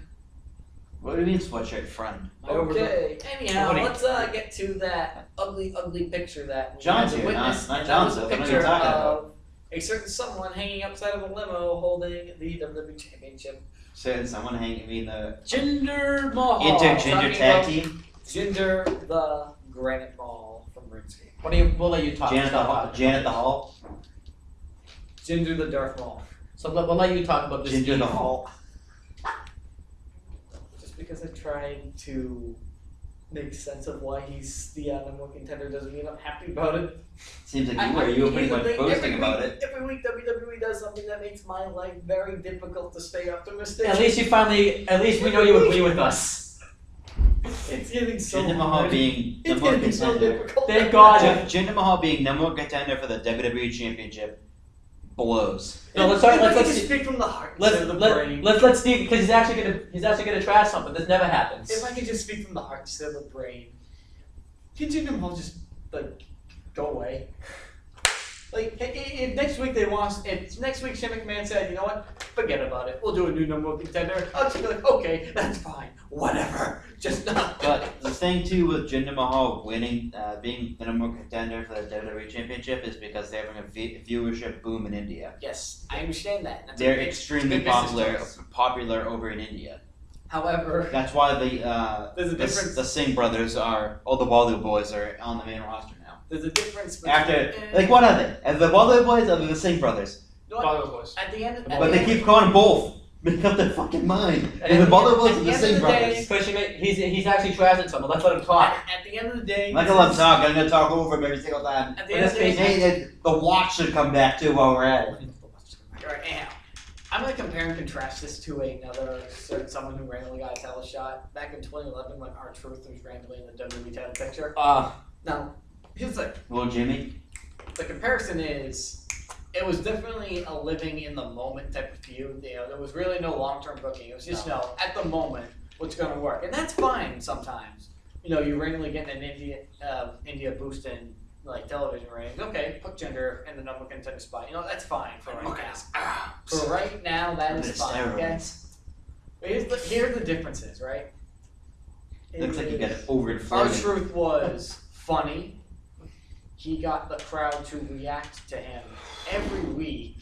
What do you mean sweatshirt friend? Okay. Anyhow, What do you- let's get to that ugly picture that we John's had to here, not witness, and that John, was so a what are you picture talking of a certain someone hanging upside of a limo holding the WWE Championship. Said someone hanging me the Jinder Mahal. intergender talking tag about- team. Ginger the Granite Ball from RuneScape. What do you? We'll let you talk. Janet the stuff Hall. out. Janet the Hall. Ginger the Darth Maul. So we'll let you talk about this. Ginger the Steve. Hall. Just because I tried to make sense of why he's the number one contender doesn't mean I'm happy about it. Seems like you were pretty here's the much thing, boasting every about week, it. Every week WWE does something that makes my life very difficult to stay optimistic. At least you finally. At least we know you agree with us. It's getting so Jinder Mahal hard. being It's number one getting so contender. difficult. Thank God. Jinder Mahal being number one contender for the WWE Championship blows. No, let's If I let's could let's just speak from the heart. let's instead of the brain. let's Steve because he's actually gonna trash something. This never happens. If I could just speak from the heart instead of the brain, can Jinder Mahal just like go away? Like if next week if next week Shane McMahon said, you know what, forget about it, we'll do a new number one contender, I'll just be like, okay, that's fine, whatever, just not. But the thing too with Jinder Mahal winning, being the number one contender for the WWE Championship is because they're having a viewership boom in India. Yes, I understand that. That's a They're big- extremely big business choice. popular over in India. However, That's why There's a difference. the Singh brothers all the Bollywood boys are on the main roster now. there's a difference between After, like, what are they? As the Bollywood boys or the Singh brothers? You know what? Follow boys. At the end of But they keep calling them both. Make up their fucking mind. And the Bollywood boys are the Singh brothers. Especially he's actually trashing someone. Let's let him talk. At the end of the day, I'm not gonna let them talk. I'm gonna talk over them every single time. At the end of the day, Hey, the watch should come back too while we're at it. Alright, anyhow, I'm gonna compare and contrast this to someone who randomly got a title shot back in 2011 when R-Truth was randomly in the WWE title picture. Now, here's the Little Jimmy. comparison is, it was definitely a living in the moment type of feud. You know, there was really no long-term booking. It was just, at the moment, what's gonna work, and that's fine sometimes. You know, you randomly get an India boost in like television ratings. Okay, put Jinder in the number one contender spot. You know, that's fine for right now. For right now, that is fine. Okay. But here's the differences, right? Looks like you got Our overinflated. truth was funny. He got the crowd to react to him every week.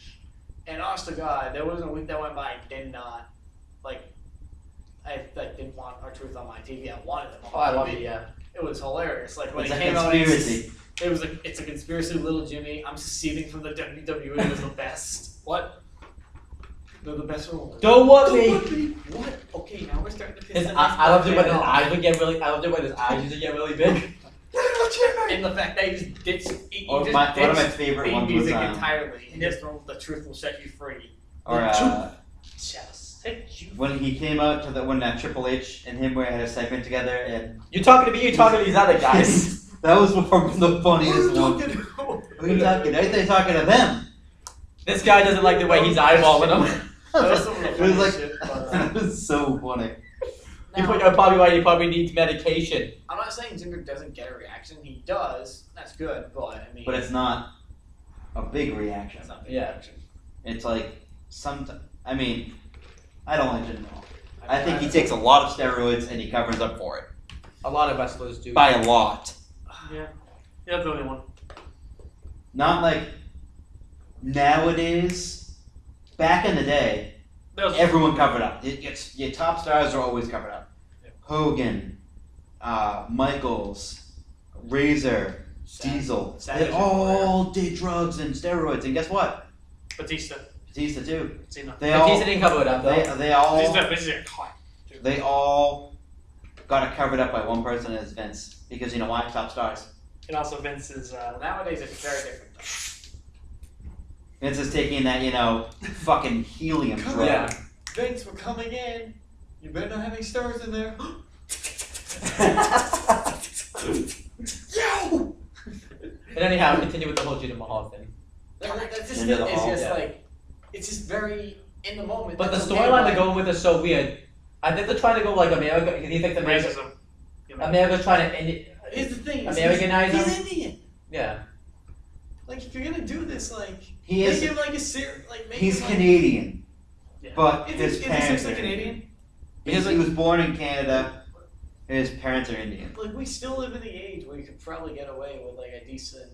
And honest to God, there wasn't a week that went by I did not I didn't want our truth on my TV. I wanted him on Oh, I TV. love it. Yeah. It was hilarious. Like when It's he a came out, conspiracy. it's a conspiracy. Little Jimmy, I'm seceding from the WWE was the best. What? They're the best role. Don't want Don't me. want me. What? Okay, now we're starting to piss His, the I loved it when his off. eyes would get really. I loved it when his eyes used to get really big. Jimmy! And the fact that he just ditched, One of just my ditched favorite theme ones music was entirely. And just went with the truth will set you free. Just hit you. when he came out to when Triple H and him had a segment together, and You talking to me? You talking to these other guys? that was probably the What are funniest you one. talking Who are you talking? I think they're talking to them. This guy doesn't like the way he's eyeballing them. That was some of the It was funniest like shit, but, that was so funny. You now, put probably why he probably needs medication. I'm not saying Jinder doesn't get a reaction. He does. That's good, but I mean, But it's not a big reaction. it's not big Yeah. reaction. It's like I mean, I don't like Jinder Mahal. I think he takes a lot of steroids and he covers up for it A lot of wrestlers do. by a lot. Yeah. Yeah, that's the only one. Not like nowadays. Back in the day, That was everyone covered up. Your top stars are always covered up. Yeah. Hogan, Michaels, Razor, Diesel. Savage They and all did drugs and steroids, and guess what? Batista. Batista too. Cena. They Batista all didn't cover it up though. they all got it covered up by one person, and it's Vince. Because you know why? Top stars. And also Vince is Nowadays, it's very different. Though. Vince is taking that, fucking helium Come drug. Yeah. Vince, we're coming in. You better not have any stars in there. Yo! And anyhow, continue with the whole Jinder Mahal thing. That's just Into the it's hall. just Yeah. like it's just very in the moment. But the That's okay, storyline they're but- going with is so weird. I think they're trying to go like America. Do you think the racism. America's trying to end it? Here's the thing. is Americanize he's him? Indian. Yeah. Like if you're gonna do this, like He make is. him like make He's him like, Canadian, Yeah. but Is his he parents seriously are Canadian? He was born in Canada. His parents are Indian. Like we still live in the age where you could probably get away with like a decent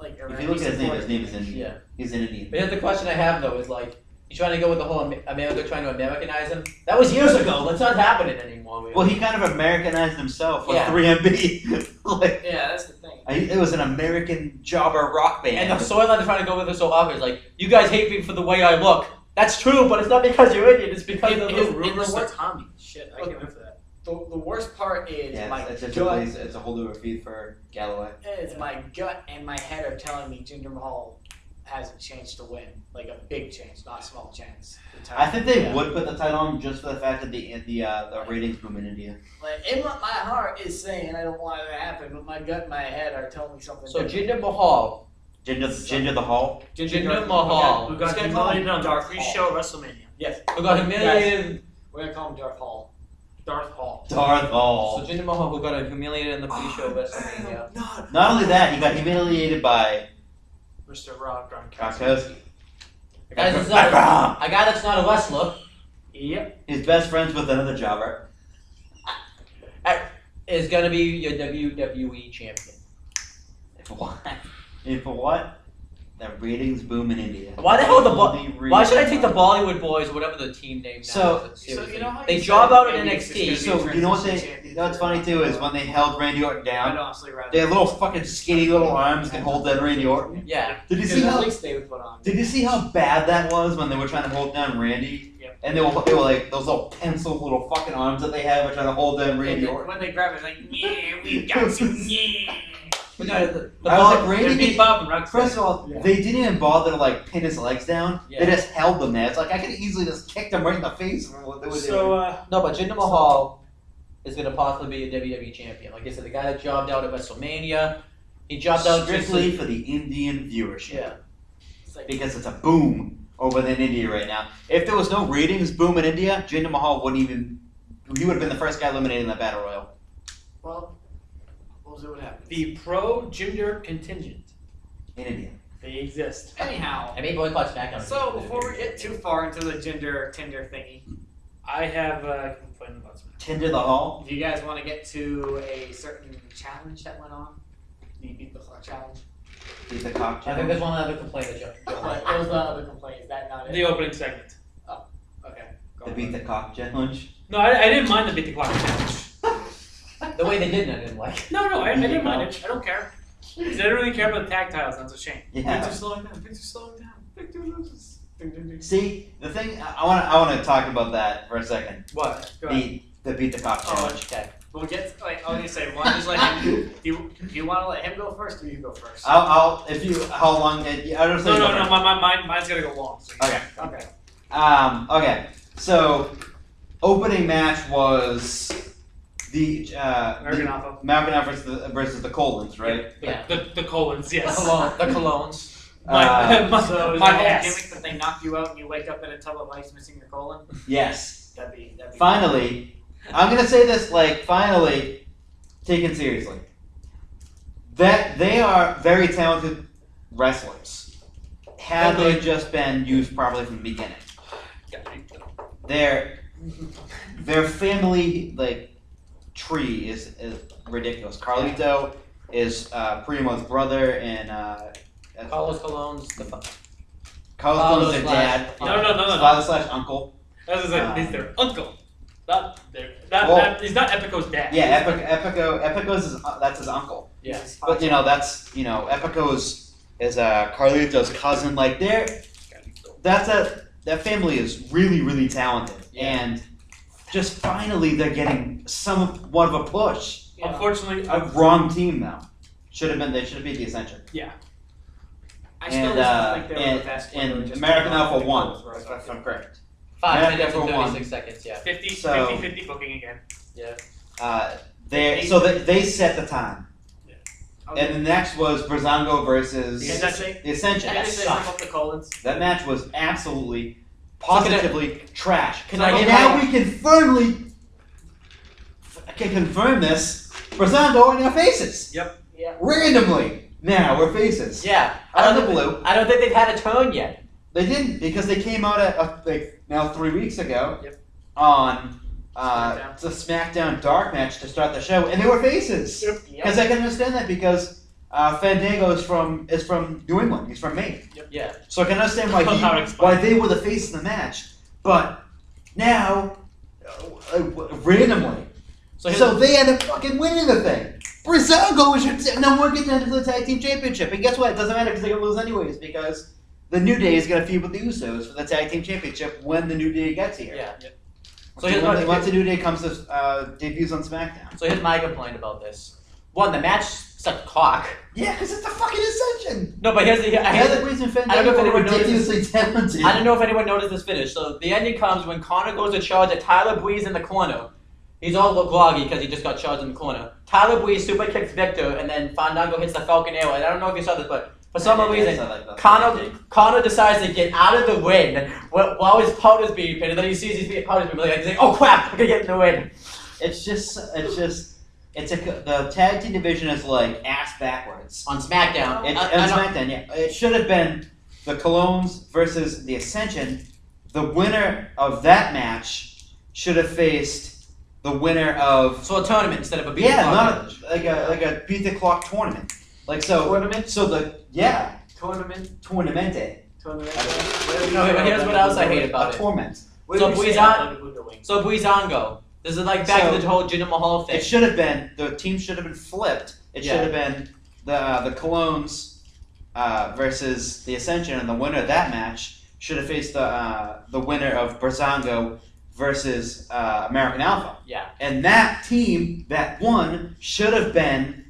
If you look at his name is Indian. Yeah. He's an Indian. But here's the question I have though is like, you trying to go with the whole America trying to Americanize him? That was years ago. That's not happening anymore. Really. Well, he kind of Americanized himself with Yeah. 3MB. like, Yeah, that's the thing. it was an American jobber rock band. And the storyline they're trying to go with is so awkward. It's like, you guys hate me for the way I look. That's true, but it's not because you're Indian. It's because of His the Rumors the to worst- Tommy. Shit, I can't wait for that. The worst part is yeah, my it's gut. it's a whole new feed for Galloway. Is my gut and my head are telling me Jinder Mahal has a chance to win, like a big chance, not a small chance. I think they Yeah. would put the title on just for the fact that the ratings boom in India. Like in my heart is saying I don't want it to happen, but my gut and my head are telling me something. So different. Jinder Mahal. Ginger the Hall. Jinder Mahal. Who got Just gonna call him humiliated on the Darth pre-show WrestleMania. Yes, Who got humiliated? we're gonna call him Darth Hall. Darth Hall. Darth Hall. So Jinder Mahal who got humiliated in the pre-show WrestleMania. Not. Not only that, he got humiliated by Mr. Rob Gronkowski. Gronkowski. A guy that's not a guy that's not a wrestler Yep. His best friends with another jobber. is gonna be your WWE champion. If what? If what? The ratings boom in India. Why the hell the Only Why should I reason take the why. Bollywood Boys, whatever the team name now So- is? So you know how They you job said out at maybe it's NXT. just gonna be So a you know what transition they? champion You know what's to- funny too is when they held Randy Orton I'd down. honestly rather. They had little fucking skinny little arms can hold down Randy Orton. Yeah. Did you Because see at how? least they would put on. Did you see how bad that was when they were trying to hold down Randy? Yep. And they were like those little pencil little fucking arms that they have were trying to hold down Randy Orton. When they grab it, it's like, yeah, we've got some, yeah. But no, the I was Bolly- like, Randy. Big Bob and Rex. First of all, Yeah. they didn't even bother to like pin his legs down. Yeah. They just held them there. It's like I could easily just kick them right in the face. For what they were So, doing. No, but Jinder Mahal is going to possibly be a WWE champion. Like I said, the guy that jobbed out at WrestleMania, he jobbed out Strictly for the Indian viewership. Yeah. It's like, Because it's a boom over in India right now. If there was no ratings boom in India, Jinder Mahal wouldn't even. He would have been the first guy eliminated in that battle royal. well, we'll see what happens. the pro gender contingent. In India. They exist. Anyhow, I mean, boycott SmackDown. so before we get too far into the Tinder thingy, I have a complaint about Smack. Tinder the Hall. do you guys want to get to a certain challenge that went on? The Beat the Clock challenge? He's the cock I think there's one other complaint that What was the other complaint? Is that not it? The opening segment. Okay. go The on. beat the cock challenge. No, I didn't mind the beat the clock challenge. The way they did it, I didn't like. No, I didn't mind it. I don't care. 'Cause I didn't really care about the tag titles. That's a shame. Yeah. Victor's slowing down. Victor's slowing down. Victor loses. Ding, ding, ding. See, the thing I want to talk about that for a second. What? Go ahead. The beat the cock Oh, challenge. Okay. We'll get. Like, I was gonna say, why just let him? Do you want to let him go first, or you go first? I'll if you how long? I don't say. No. Mine's gonna go long. So Okay. Okay. Okay. So, opening match was the American Alpha. American Alpha versus the Colons, right? Yeah. The Colons, yes. The colognes. My So is my that ass. whole gimmick that they knock you out and you wake up in a tub of ice missing your colon? Yes. That'd be. Finally, I'm gonna say this finally, taken seriously. That they are very talented wrestlers. Had they just been used properly from the beginning. Their family tree is ridiculous. Carlito is Primo's brother and Carlos Cologne's the Carlos is their dad. No. Father/uncle. That is he's their uncle. Not their. He's not Epico's dad. Yeah, Epico's is that's his uncle. Yeah. But Epico's is Carlito's cousin. Like that family is really, really talented, and just finally they're getting somewhat of a push. Yeah. Unfortunately, A wrong team though. They should have beat the Ascension. I still just think they were the best. And American Alpha won. If I'm correct. 5 minutes Alpha and won. 36 seconds. Yeah. 50 booking again. They set the time. Okay. And the next was Brazongo versus The Ascension? the Ascension. Can I just say something about the colons? That match was absolutely, positively trash. Can I And get now my- we can confirm this. Brazongo in our faces. Yeah. Randomly. Now we're faces. Yeah. Out of the blue. I don't think they've had a turn yet. They didn't because they came out now 3 weeks ago Yep. on SmackDown. the SmackDown Dark match to start the show, and they were faces. Because I can understand that because Fandango is from New England. He's from Maine. Yeah. So I can understand why How to explain. why they were the face of the match. But now, randomly, so they end up fucking winning the thing. Brazongo is your no more contender for the tag team championship, and guess what? It doesn't matter because they're gonna lose anyways because the New Day is gonna feud with the Usos for the tag team championship when the New Day gets here. Yeah. So once the New Day comes to debuts on SmackDown. So here's my complaint about this. One, the match sucked cock. Yeah, because it's the fucking Ascension. No, but here's the. The other reason I don't know if Fandango anyone were noticed. ridiculously talented. I don't know if anyone noticed this finish. So the ending comes when Connor goes to charge at Tyler Breeze in the corner. He's all groggy because he just got charged in the corner. Tyler Breeze super kicks Victor, and then Fandango hits the Falcon Arrow. And I don't know if you saw this, but for some reason, Connor decides to get out of the win while his powder's being pinned, and then he sees his powder's being pinned. He's like, "Oh crap, I'm gonna get in the win." The tag team division is like ass backwards. On SmackDown, On I know- SmackDown, yeah. It should have been the Colognes versus the Ascension. The winner of that match should have faced the winner of So a tournament instead of a beat the clock not match. like a beat the clock tournament. Like so Tournament? So tournamente. No, but here's what else I hate about A it. torment. So Breezango. This is like back to the whole Jinder Mahal thing. It should have been the team should have been flipped. It Yeah. should have been the Colognes versus the Ascension, and the winner of that match should have faced the winner of Brazongo versus American Alpha. Yeah. And that team that won should have been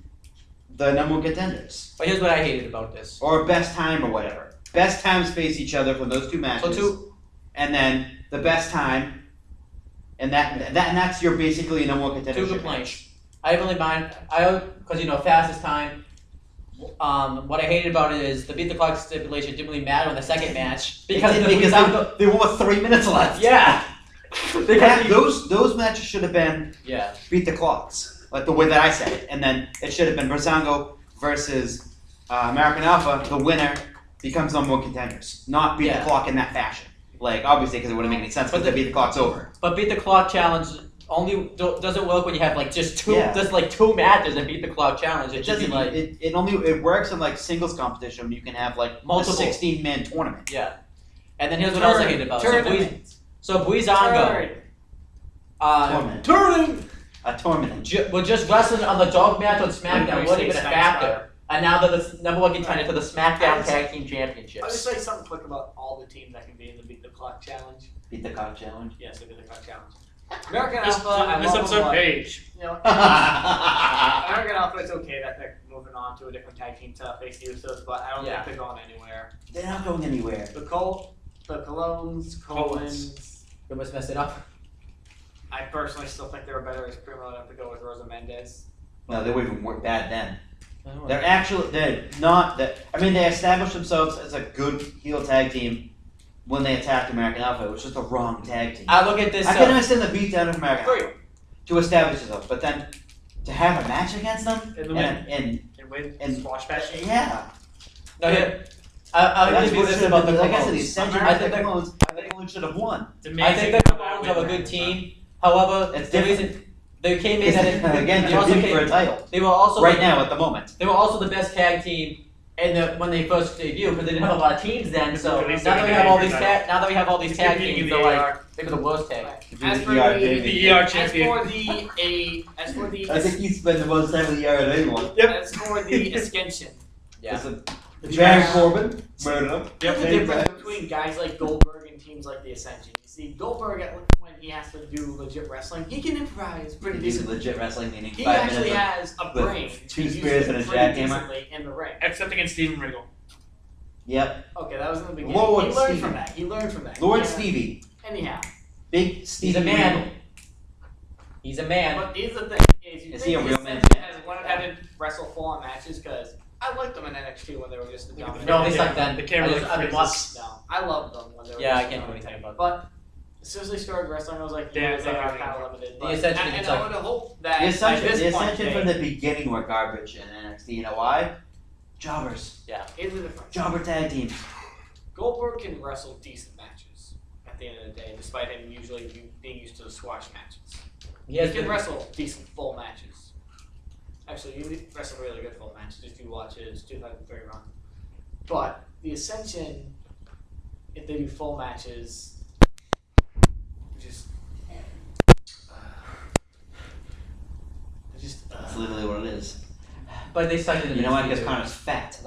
the number one contenders But here's what I hated about this. or best time or whatever. Best times face each other from those two matches. And then the best time, and that's your basically number one contender. Two complaints. I really mind. Because fastest time. What I hated about it is the beat the clock stipulation didn't really matter in the second match because they won with 3 minutes left. yeah. Those matches should have been Yeah. beat the clocks, like the way that I said it, and then it should have been Brazongo versus American Alpha. The winner becomes number one contenders, not beat the clock in that fashion. Like obviously, because it wouldn't make any sense. But the beat the clock's over. But beat the clock challenge only doesn't work when you have like just two matches and beat the clock challenge. It should be like It works in like singles competition when you can have like multiple 16-man tournament. Yeah. And then here's what else I hated about it. So Breezango. Tournament. A tournament. We're just wrestling on the dog match on SmackDown. Wasn't even a factor. And now they're the number one contender to the SmackDown Tag Team I'll just Championships. say something quick about all the teams that can be in the Beat the Clock Challenge. Beat the clock challenge. Yes, the Beat the Clock Challenge. American Alpha, I This love episode them, page. you know, American Alpha, it's okay that they're moving on to a different tag team to face the Usos, but I don't Yeah. think they're going anywhere. They're not going anywhere. The Colognes, You must mess it up. I personally still think they're better as Primo than to go with Rosa Mendez. No, they were even more bad then. They're not that. I mean, they established themselves as a good heel tag team when they attacked American Alpha. It was just a wrong tag team. I look at this. I can understand the beatdown of American Great. Alpha to establish yourself, but then to have a match against them And win. and And squash match. yeah, No, here. I'll that's give you what this should about have the been. Like I said, the Colognes. Ascension, I the think Colognes should have won. It's I amazing think the how that Colognes are a win good was team. However, It's the different. reason they came in Again, they also competing for a came, title they were also right now at the moment. They were also the best tag team when they first debuted because they didn't have a lot of teams then. So At least now that we they're have all gonna these get now that we have all these tag Competing in teams, the they're AR. like maybe the worst tag. As for ER, The ER As champion. for the I think he spent the most time with the ER than anyone. As for the Ascension, Yeah. Baron Corbin, murdered him. there's a Many difference times. between guys like Goldberg and teams like the Ascension. You see, Goldberg, when he has to do legit wrestling, he can improvise pretty He's decently. legit wrestling, meaning He 5 actually minutes. has a with brain. two to use spears it and a pretty jackhammer. decently in the ring. Except against Steven Regal. Yep. Okay, that was in the beginning. Lord he learned Stevie. from that. He learned from that. Lord Yeah. Stevie, Anyhow, big Stevie. He's a man. Regal. He's a man. but here's the thing: is you Is think he a the real man? Ascension has one had to wrestle full-on matches because I liked them in NXT when they were just the dominant. No, they suck then. The camera I just- I've been freezes. No, I loved them when they were. Yeah, I just can't do dominant. anything about But as soon as they started wrestling, I was like, yeah, Yeah, they are exactly. kind of limited. The But, Ascension and is I like- would hope that The by Ascension, this the point, Ascension from the beginning were garbage in NXT. You know why? Jobbers. here's the difference. Jobber tag teams. Goldberg can wrestle decent matches at the end of the day, despite him usually being used to the squash matches. He He has can been, wrestle decent full matches. Actually, he wrestled really good full matches if you watch his 2003 run. But the Ascension, if they do full matches, just That's literally what it is. but they sucked in the You know why? NXT, Because too. Connor's fat.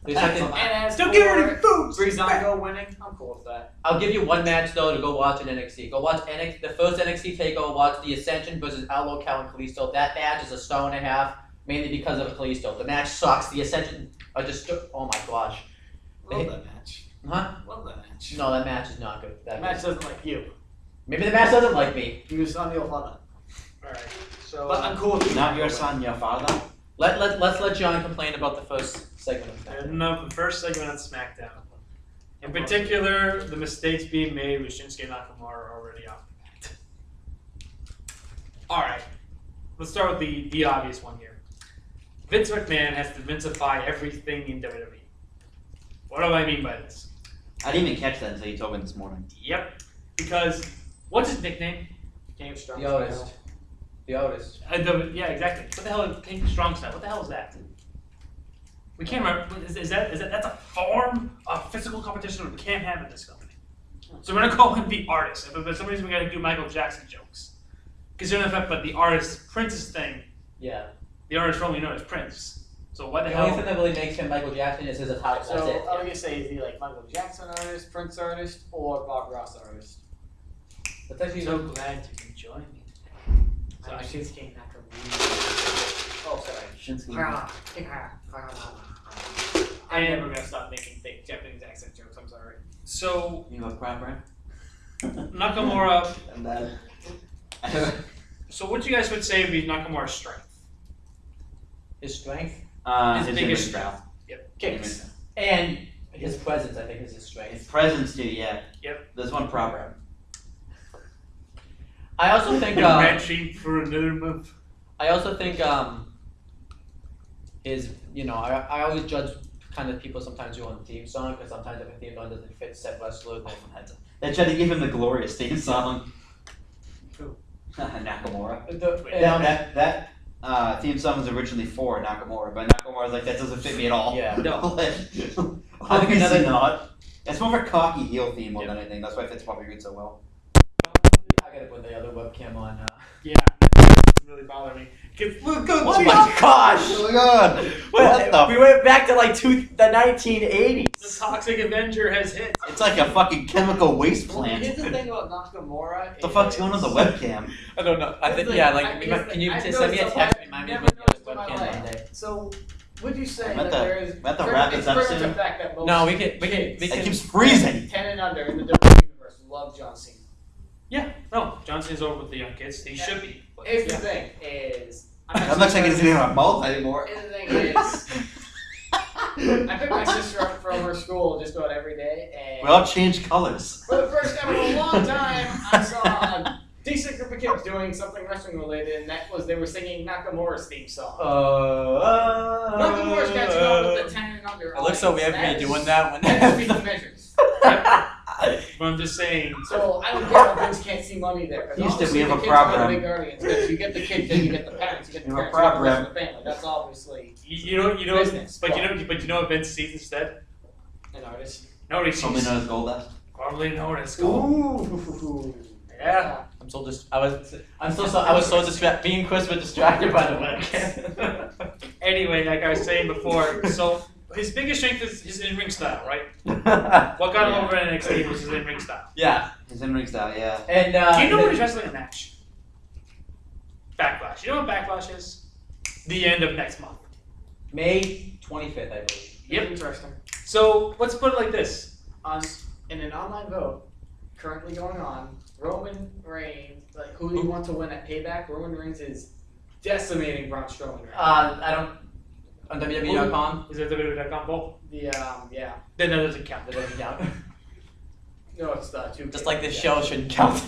They sucked in. And as Don't for give her any food. Breezango winning, I'm cool with that. I'll give you one match though to go watch in NXT. Go watch the first NXT takeover. Watch the Ascension versus Outlaw Cal and Kalisto. That match is a star and a half, mainly because of Kalisto. The match sucks. The Ascension are just oh my gosh. Love that match. Huh? Love that match. No, that match is not good. That That match doesn't like you. Maybe the match doesn't like me. You just on your father. Alright. So But I'm cool with Not your son, your father. Let's let John complain about the first segment of that. no, the first segment on SmackDown. In particular, the mistakes being made with Shinsuke Nakamura already off the bat. Alright. Let's start with the obvious one here. Vince McMahon has to Vincify everything in WWE. What do I mean by this? I didn't even catch that until you told me this morning. Yep. Because what's his nickname? Game strong. The artist. The artist. Yeah, exactly. What the hell is King Strong Style? What the hell is that? We can't remember. Is that that's a form of physical competition we can't have in this company. So we're gonna call him the artist. If for some reason we gotta do Michael Jackson jokes. Considering the fact that the artist Prince's thing, Yeah. the artist formerly known as Prince. So what the The only thing hell? that really makes him Michael Jackson is his attire. That's So it. I was gonna say, is he like Michael Jackson artist, Prince artist, or Bob Ross artist? That's actually So glad you can join me. So I just came after Oh, sorry. Shinsuke. I'm never gonna stop making fake Japanese accent jokes. I'm sorry. So You have a crap brand? Nakamura. And that. So what you guys would say would be Nakamura's strength? his strength His his biggest image style. Kicks. and his presence. I think is his His strength. presence too, yeah. Yep. There's one proper. I also think. Red sheet for another month. I also think his I always judge kind of people sometimes who on the theme song because sometimes if a theme song doesn't fit said wrestler then They tried to give him the glorious theme song. Who? Nakamura. and, That theme song was originally for Nakamura, but Nakamura was like, that doesn't fit me at all. Yeah. No. Obviously another- not. It's more of a cocky heel theme more than anything. That's why it fits Bobby Roode so well. I gotta put the other webcam on. Yeah. really bother me. Look, Oh my gosh! Oh my god! What the? We went back to like the 1980s. The Toxic Avenger has hit. It's like a fucking chemical waste plant. Here's the thing about Nakamura. What the fuck's going on with the webcam? I don't know. I think can you send me a text? Remind me of the webcam one day. So, would you say I'm at that the- there is I'm at the wrap this up soon. the fact that most No, we can. It keeps freezing. 10 and under in the WWE universe love John Cena. Yeah, no, John Cena's over with the young kids. He should be. But, Here's yeah. the thing is, That looks like it doesn't even have a mouth anymore. Here's the thing is, I pick my sister up from her school just about every day, and We all change colors. for the first time in a long time, I saw a decent group of kids doing something wrestling related, and that was they were singing Nakamura's theme song. Nakamura's catching on with the 10 and under. It looks so weird for me doing that That when. is the measures. But I'm just saying. So I don't get how kids can't see money there. 'Cause Houston, obviously we have the a kids are problem. the big guardians. 'Cause you get the kids, then you get the parents, you get the We have a parents, you get the rest problem. of the family. That's obviously You know, Business. but you know what Vince sees instead? an artist. Nobody Probably sees. known as Goldust. Probably know what it's called. Ooh. Yeah. I'm so I was so distracted. Me and Chris were distracted by the webcam. Anyway, like I was saying before, so his biggest strength is his in-ring style, right? What got him Yeah. over in NXT was his in-ring style. Yeah, His in-ring style, yeah. and Do you know when he's wrestling a match? Backlash. You know what Backlash is? The end of next month. May 25th, I believe. Yep. Interesting. So let's put it like this. In an online vote currently going on, Roman Reigns, like who do you want to win at Payback? Roman Reigns is decimating Braun Strowman right now. I don't on WWE.com. Is it WWE.com poll? The yeah. Then that doesn't count. That doesn't count. No, it's the 2K. Just like this show shouldn't count.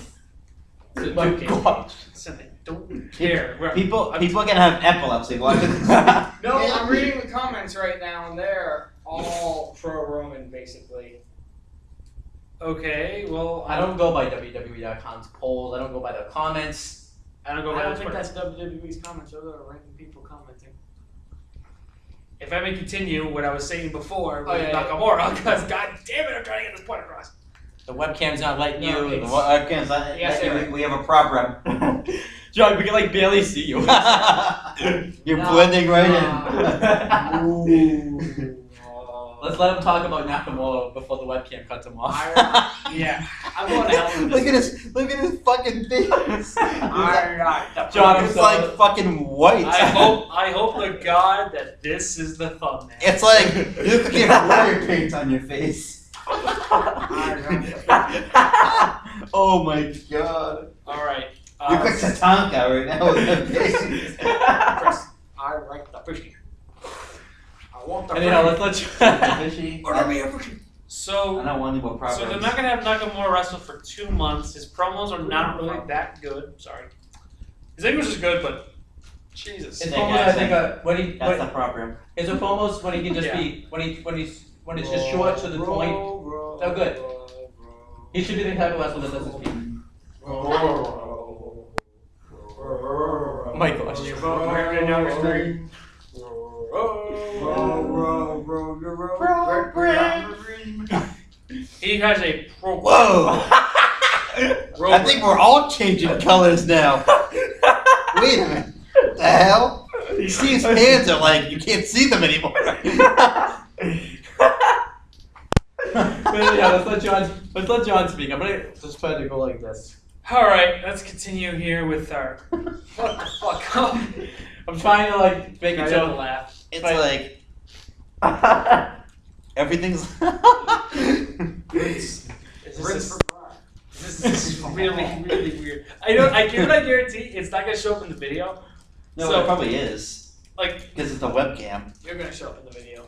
It's a My 2K. God. Listen, I don't care. People are gonna have epilepsy watching this. No, I'm reading the comments right now, and they're all pro Roman basically. Okay, well, I don't go by WWE.com's polls. I don't go by the comments. I don't go I by don't the think Twitter. that's WWE's comments. Those are random people commenting. If I may continue what I was saying before with Oh, yeah, yeah. Nakamura, because god damn it, I'm trying to get this point across. The webcam's not letting No, you. it's- Okay, we have a problem. John, we can like barely see you. You're No. blending right in. Ooh. Let's let him talk about Nakamura before the webcam cuts him off. Yeah. I'm going to help him. Look at his fucking face. John, I'm It's so- like fucking white. I hope to God that this is the thumbnail. It's like you look like you have warrior paint on your face. Oh my god. All right. You look like Tatanka right now with that face. I like the fishy. I want the And you know, let's Fishy. Order me a fishy. I So don't want any more problems. so they're not gonna have Nakamura wrestle for 2 months. His promos are not really that good. Sorry. His English is good, but Jesus. His Yeah, promos, guys, I think, when he That's the problem. his promos when he can just Yeah. be when it's just short to the point. So good. He should be the type of wrestler that doesn't speak. Oh my gosh. He has a pro. Whoa! I think we're all changing colors now. Wait a minute. What the hell? You see his hands are like, you can't see them anymore. But yeah, let's let John speak. I'm gonna just try to go like this. All right, let's continue here with our. What the fuck? I'm trying to like make I it don't so. laugh. It's Right. like, everything's. This is really, really weird. I guarantee it's not gonna show up in the video. No, So- it probably is. Like, Because it's the webcam. You're gonna show up in the video.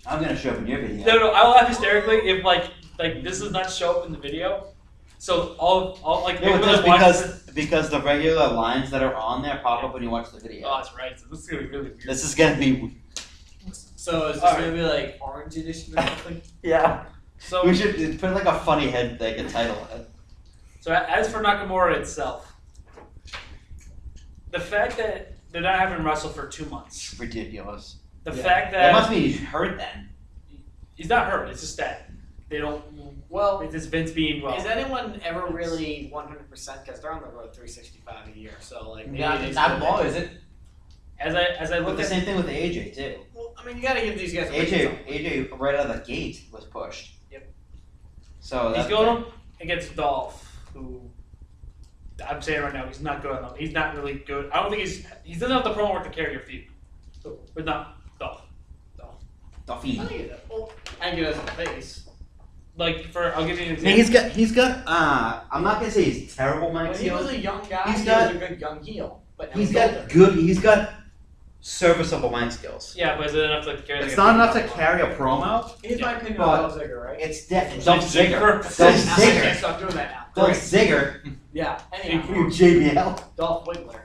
I'm gonna show up in your video. no, I will laugh hysterically if like this does not show up in the video. So all like No, it people does that watch this- because the regular lines that are on there pop up when you watch the video. Oh, that's right. So this is gonna be really weird. This is gonna be. So is this Alright. gonna be like Orange Edition or something? Yeah. So We should put like a funny head, like a title on it. So as for Nakamura itself, the fact that they're not having wrestle for 2 months, Ridiculous. the Yeah. fact That that must mean he's hurt then. he's not hurt, it's just that They don't. Well, It's just Vince being well. is anyone ever really 100%? Because they're on the road 365 a year, so like maybe Not, they not still more, make- is it? As I But look the at same thing with AJ too. Well, I mean, you gotta give these guys. a break at some point. AJ right out of the gate was pushed. Yep. So he's that's going against Dolph, who I'm saying right now he's not good enough. He's not really good. I don't think he doesn't have the promo work to carry your feud. But not Dolph. Duffy. I think it- well, and it as a face. Like I'll give you an I example. mean, he's got. I'm not gonna say he's terrible, Mike. When he was a young guy, He's he got- was a good young heel. But now He's older. got good. He's got serviceable mind skills. Yeah, but is it enough to carry? It's not enough to carry a promo. Here's my opinion But- on Dolph Ziggler, right? It's Dolph Ziggler. Dolph I can't Ziggler. stop doing that now. Dolph Ziggler. Yeah. You Anyhow, JBL. Dolph Ziggler.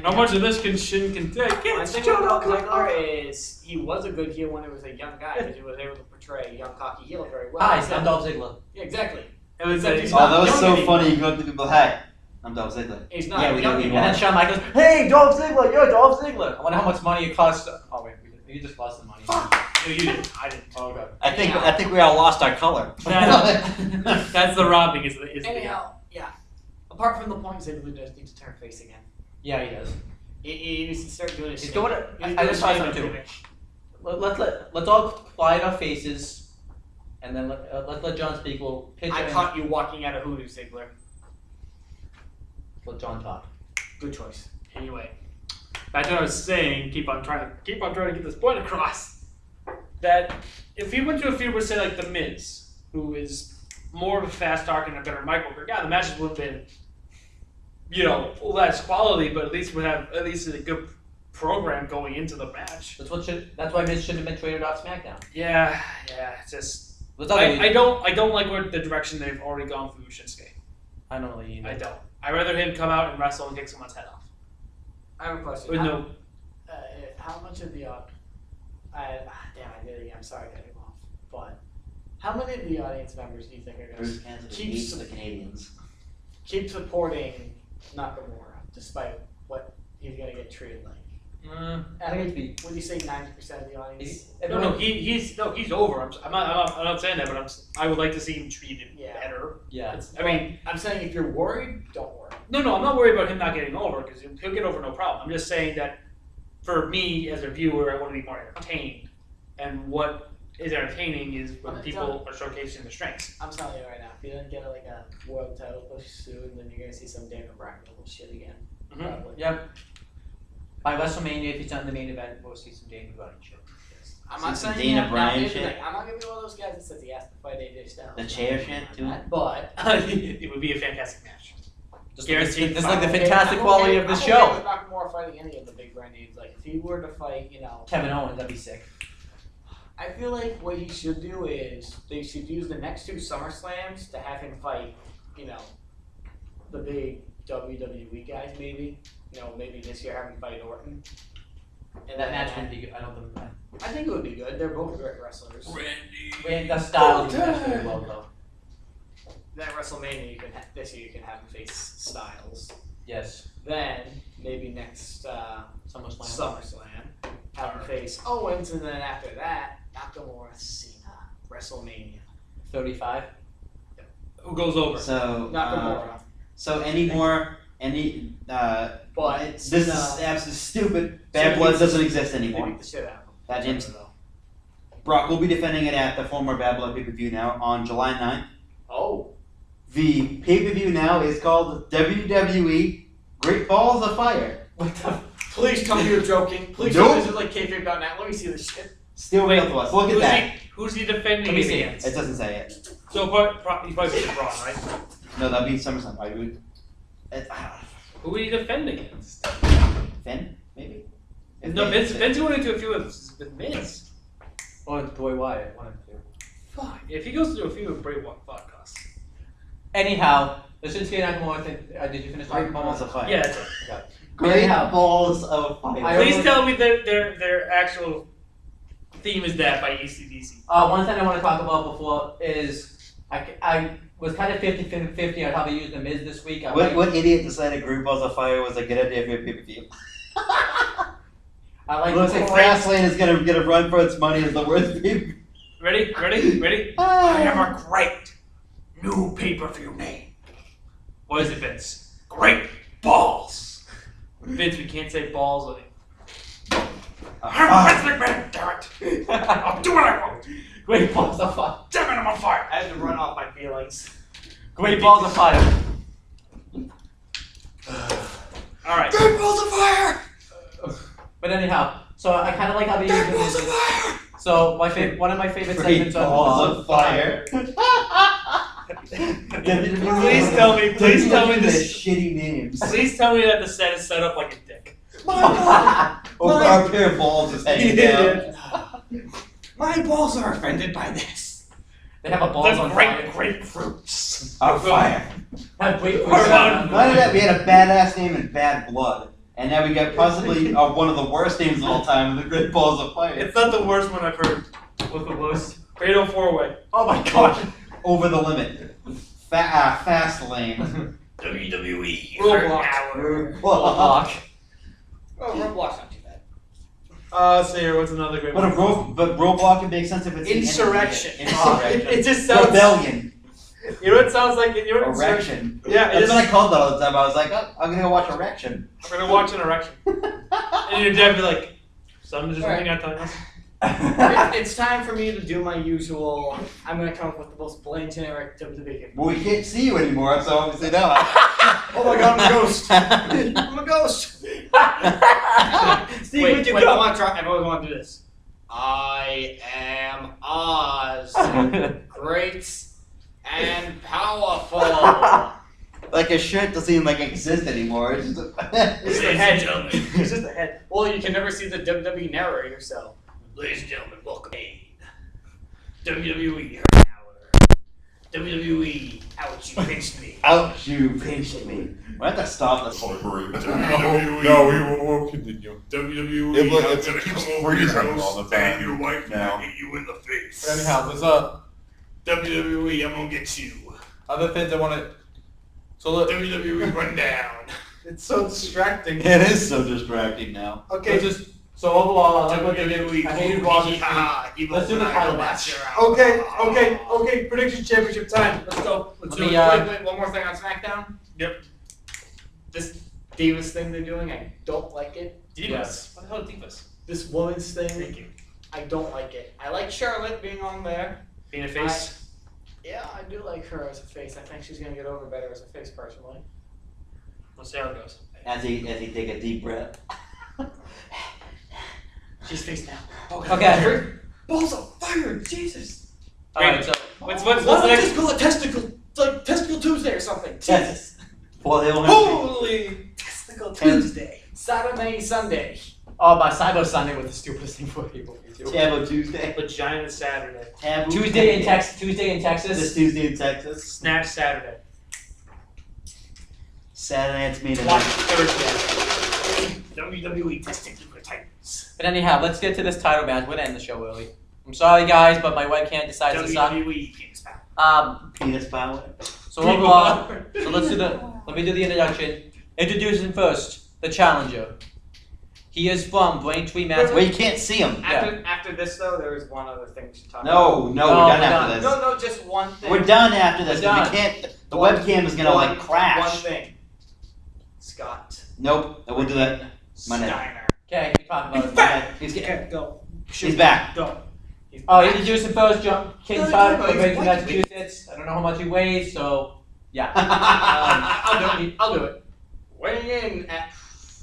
How much of this Shin can take? My thing with Dolph Ziggler is he was a good heel when he was a young guy because he was able to portray a young cocky heel very well. Hi, I'm Dolph Ziggler. Yeah, exactly. It was Except he's Oh, not that was young so anymore. funny. You go up to people, hey, I'm Dolph Ziggler. He's not Yeah, we young know he anymore. And then Shawn Michaels, hey, Dolph Ziggler, you're Dolph Ziggler. I wonder how much money it costs. Oh wait, you just lost the money. No, you didn't. I didn't. Oh god. I think we all lost our color. That's the robbing. Is the Anyhow, yeah. Apart from the point, Ziggler does need to turn face again. Yeah, he does. He needs to start doing his. He's shtick. doing it. He's I doing just saw his something too. gimmick. Let's all quiet our faces, and then let's let John speak. We'll pitch I in. caught you walking out of Hoodoo, Ziggler. Let John talk. Good choice. Anyway, back to what I was saying. Keep on trying to get this point across. That if he went to a feud with say like The Miz, who is more of a fast talker and a better mic worker, yeah, the matches would have been, less quality, but at least would have a good program going into the match. That's why Miz shouldn't have been traded off SmackDown. Yeah, it's just Let's not really- I don't like where the direction they've already gone through Shinsuke. I don't really either. I don't. I'd rather him come out and wrestle and kick someone's head off. I have a question. With no, How much of the I'm sorry to cut him off, but how many of the audience members do you think are going Bruce to Cassidy keep hates the Canadians. keep supporting Nakamura despite what he's going to get treated like? I think it'd be. Would you say 90% of the audience? he's over. I'm not saying that, but I would like to see him treated Yeah. better. Yeah. I mean, I'm saying if you're worried, don't worry. no, I'm not worried about him not getting over because he'll get over no problem. I'm just saying that for me as a viewer, I want to be more entertained, and what is entertaining is when I'm people are showcasing their strengths. I'm telling you right now, if he doesn't get like a world title push soon, then you're going to see some Daniel Bryan bullshit again. Mhm. Probably. Yep. By WrestleMania, if he's not in the main event, we'll see some Daniel Bryan shit. I'm See not some saying Dana that, Bryan now, shit? I'm not gonna be one of those guys that says he has to fight AJ Styles. The chair shit, too? But It would be a fantastic match. Just Guaranteed. Like, just like the I'm okay- fantastic I'm quality okay- of the I'm show. Okay with Nakamura fighting any of the big brand names. Like if he were to fight, Kevin Owens, that'd be sick. I feel like what he should do is they should use the next two SummerSlams to have him fight, the big WWE guys maybe. Maybe this year have him fight Orton. And that match would be good. I don't think. I think it would be good. They're both great wrestlers. The style didn't match very well though. That WrestleMania this year you can have him face Styles. Yes. Then maybe next SummerSlam. SummerSlam have him face Owens, and then after that Nakamura, Cena, WrestleMania. 35. Who goes over? So, Nakamura. so But this is absolutely stupid. Bad So blood he's- doesn't exist They anymore. beat the shit out of him. That didn't. Brock will be defending it at the former Bad Blood pay-per-view now on July 9th. Oh. The pay-per-view now is called WWE Great Balls of Fire. What the? Please tell me you're joking. Please Nope. tell me this is like kayfabe.net. Let me see this shit. Still real to us. Look at that. Who's he defending Let me it see. against? It doesn't say it. So, he's probably saying Braun, right? No, that'd be SummerSlam. I would. Who are you defending against? Finn, maybe. No, Vince going into a few with Miz. Or Boy Wyatt, one of the two. Fuck. If he goes to a few with Bray Wyatt podcast. Anyhow, the Shinsuke Nakamura thing. Did you finish Great talking Balls about of Fire. Yeah, that's it. Okay. Great Anyhow. Balls of Fire. I Please only- tell me their actual theme is that by ECDC. One thing I want to talk about before is I was kind of 50-50 on how they used the Miz this week. What idiot decided Great Balls of Fire was a good idea for a pay-per-view? I like Looks like Fastlane is gonna get a run for its money as the worst pay-per-view. Ready? I have a great new pay-per-view name. What is it, Vince? Great Balls. Vince, we can't say balls on it. I'm Vince McMahon, damn it! I'll do what I want. Great balls of fire. Damn it, I'm on fire. I had to run off my feelings. Great balls of fire. All right. Great balls of fire! But anyhow, so I kind of like how they Great use balls of it. fire! So one of my favorite Great segments on balls of fire. Please tell me this. Shitty names. Please tell me that the set is set up like a dick. Over our pair of balls is hanging down. My balls are offended by this. They have a balls The on great fire. grapefruits. Our fire. Have grapefruits What about- on None of that. We had a badass name and bad blood. And now we got possibly one of the worst names of all time, the Great Balls of Fire. It's not the worst one I've heard. What's the worst? Fatal 4-way. Oh my god. Over the limit. Fast lane. WWE. Roblox. Block. Oh, Roblox not too bad. So here, what's another great But one? but Roblox can make sense if it's the Insurrection. enemy. Insurrection. It just sounds. Rebellion. You know what it sounds like? You know what Erection. Yeah, That's it's. what I called that all the time. I was like, oh, I'm gonna go watch Erection. I'm gonna watch an erection. And your dad be like, son, there's something not telling us. It's time for me to do my usual. I'm gonna come up with the most bland generic WWE. Well, we can't see you anymore, so obviously not. Oh my god, I'm a ghost. I'm a ghost. Steve, wait, would you I go? want to try. I always want to do this. I am Oz, great and powerful. Like his shirt doesn't even exist anymore. It's just It's the head. It's just a head. Well, you can never see the WWE narrator, so. Ladies and gentlemen, welcome to WWE, her power. WWE, ouch, you pinched me. ouch, you pinched me. We have to stop this. No, we will continue. WWE, It keeps freezing all the time your wife now. hit you in the face. But anyhow, there's WWE, I'm gonna get you. other things I want to. So look, WWE, run down. It's so distracting. It is so distracting now. Okay, so overall, I like what they did. WWE, I hated Roger's. Let's do the title match. okay. Prediction championship time. Let's go. Let's Let do me, it. Wait, one more thing on SmackDown. Yep. This Divas thing they're doing, I don't like it. Divas. Yes. What the hell is Divas? This woman's Thank thing, you. I don't like it. I like Charlotte being on there. Being a face. Yeah, I do like her as a face. I think she's gonna get over better as a face, personally. We'll see how it goes. As he take a deep breath. She's face now. Okay. Balls of fire, Jesus! Alright, so What's Why the don't we next? just call it testicle? It's like Testicle Tuesday or something. Yes. Well, they only Holy! Testicle Tuesday. Saturday, Sunday. oh, my Cyber Sunday was the stupidest thing for people to do. Taboo Tuesday. Vagina Saturday. Taboo Tuesday in Texas. Texas. This Tuesday in Texas. Snatch Saturday. Saturday it's me Watch tonight. Thursday. WWE Testicular Titans. But anyhow, let's get to this title match. We're gonna end the show early. I'm sorry, guys, but my webcam decides to suck. WWE Penis Power. Penis power. So overall, so let me do the introduction. Introducing first the challenger. He is from Braintree, Well, Massachusetts. you can't see him. After this, though, there is one other thing to talk about. No, No, we're done we're after done. this. No, just one thing. We're done after this. We're done. We can't. The webcam is gonna One crash. thing. Scott Nope. I won't do that. Monday. Steiner. Okay, we talk about it. Okay, he's, Okay, go. he's back. Go. Oh, introducing first, King No, Tut no, from no, Braintree, what? Massachusetts. I don't know how much he weighs, so yeah. I'll do it. Weighing in at.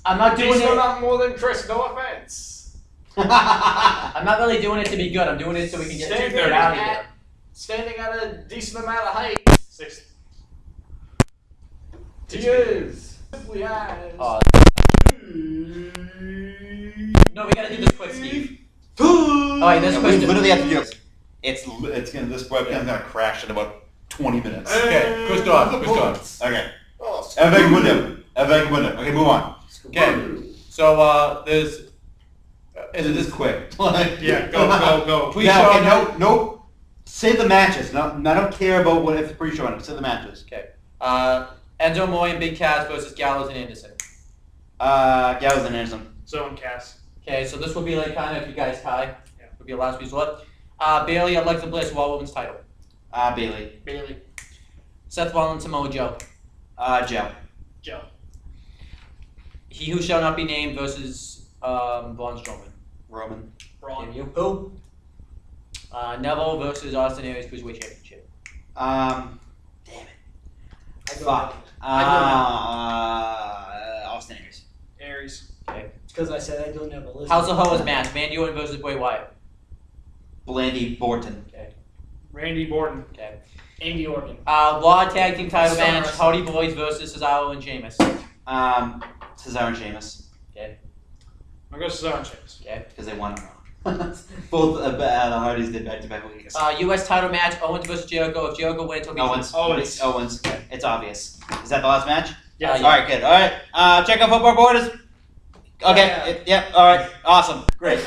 I'm not doing He's still it. not more than Chris. No offense. I'm not really doing it to be good. I'm doing it so we can get Standing 2:30 out of here. at, standing at a decent amount of height. 6. He is. Simply has. Oh. No, we gotta do this quick, Steve. Alright, this Yeah, we question. literally have to do this. It's gonna this webcam's gonna crash in about 20 minutes. Okay, good start. Good start. Okay. Everything window. Everything window. Okay, move on. Okay. So there's. Is it this quick? Yeah, go. Pre-show. Yeah, okay, no. Say the matches. No, I don't care about what if it's pre-show. Say the matches. Okay. Enzo Moy and Big Cass versus Gallows and Anderson. Gallows and Anderson. Zone Cass. Okay, so this will be like kind of if you guys tie. Yeah. Would be a last resort. Bailey, Alexa Bliss, Raw Women's title. Bailey. Bailey. Seth Rollins, Samoa Joe. Joe. Joe. He Who Shall Not Be Named versus Braun Strowman. Roman. Braun. And you? Who? Neville versus Austin Aries Cruiserweight Championship. Damn it. I go Fuck. Austin Aries. Aries. Because I said I don't know. But listen. House of Horrors match. Randy Orton versus Bray Wyatt. Blandy Borton. Randy Orton. Okay. Andy Orton. Raw Tag Team title Summer match. Wrestling. Hardy Boys versus Cesaro and Sheamus. Cesaro and Sheamus. I'll go Cesaro and Sheamus. Because they won it wrong. Both the Hardys did back-to-back weeks. U.S. title match. Owens versus Jericho. If Jericho wins, he'll be Owens. It's obvious. Is that the last match? Yeah. All right, good. All right. Check out Football Borders. Okay. Yeah. Yep. All right. Awesome. Great.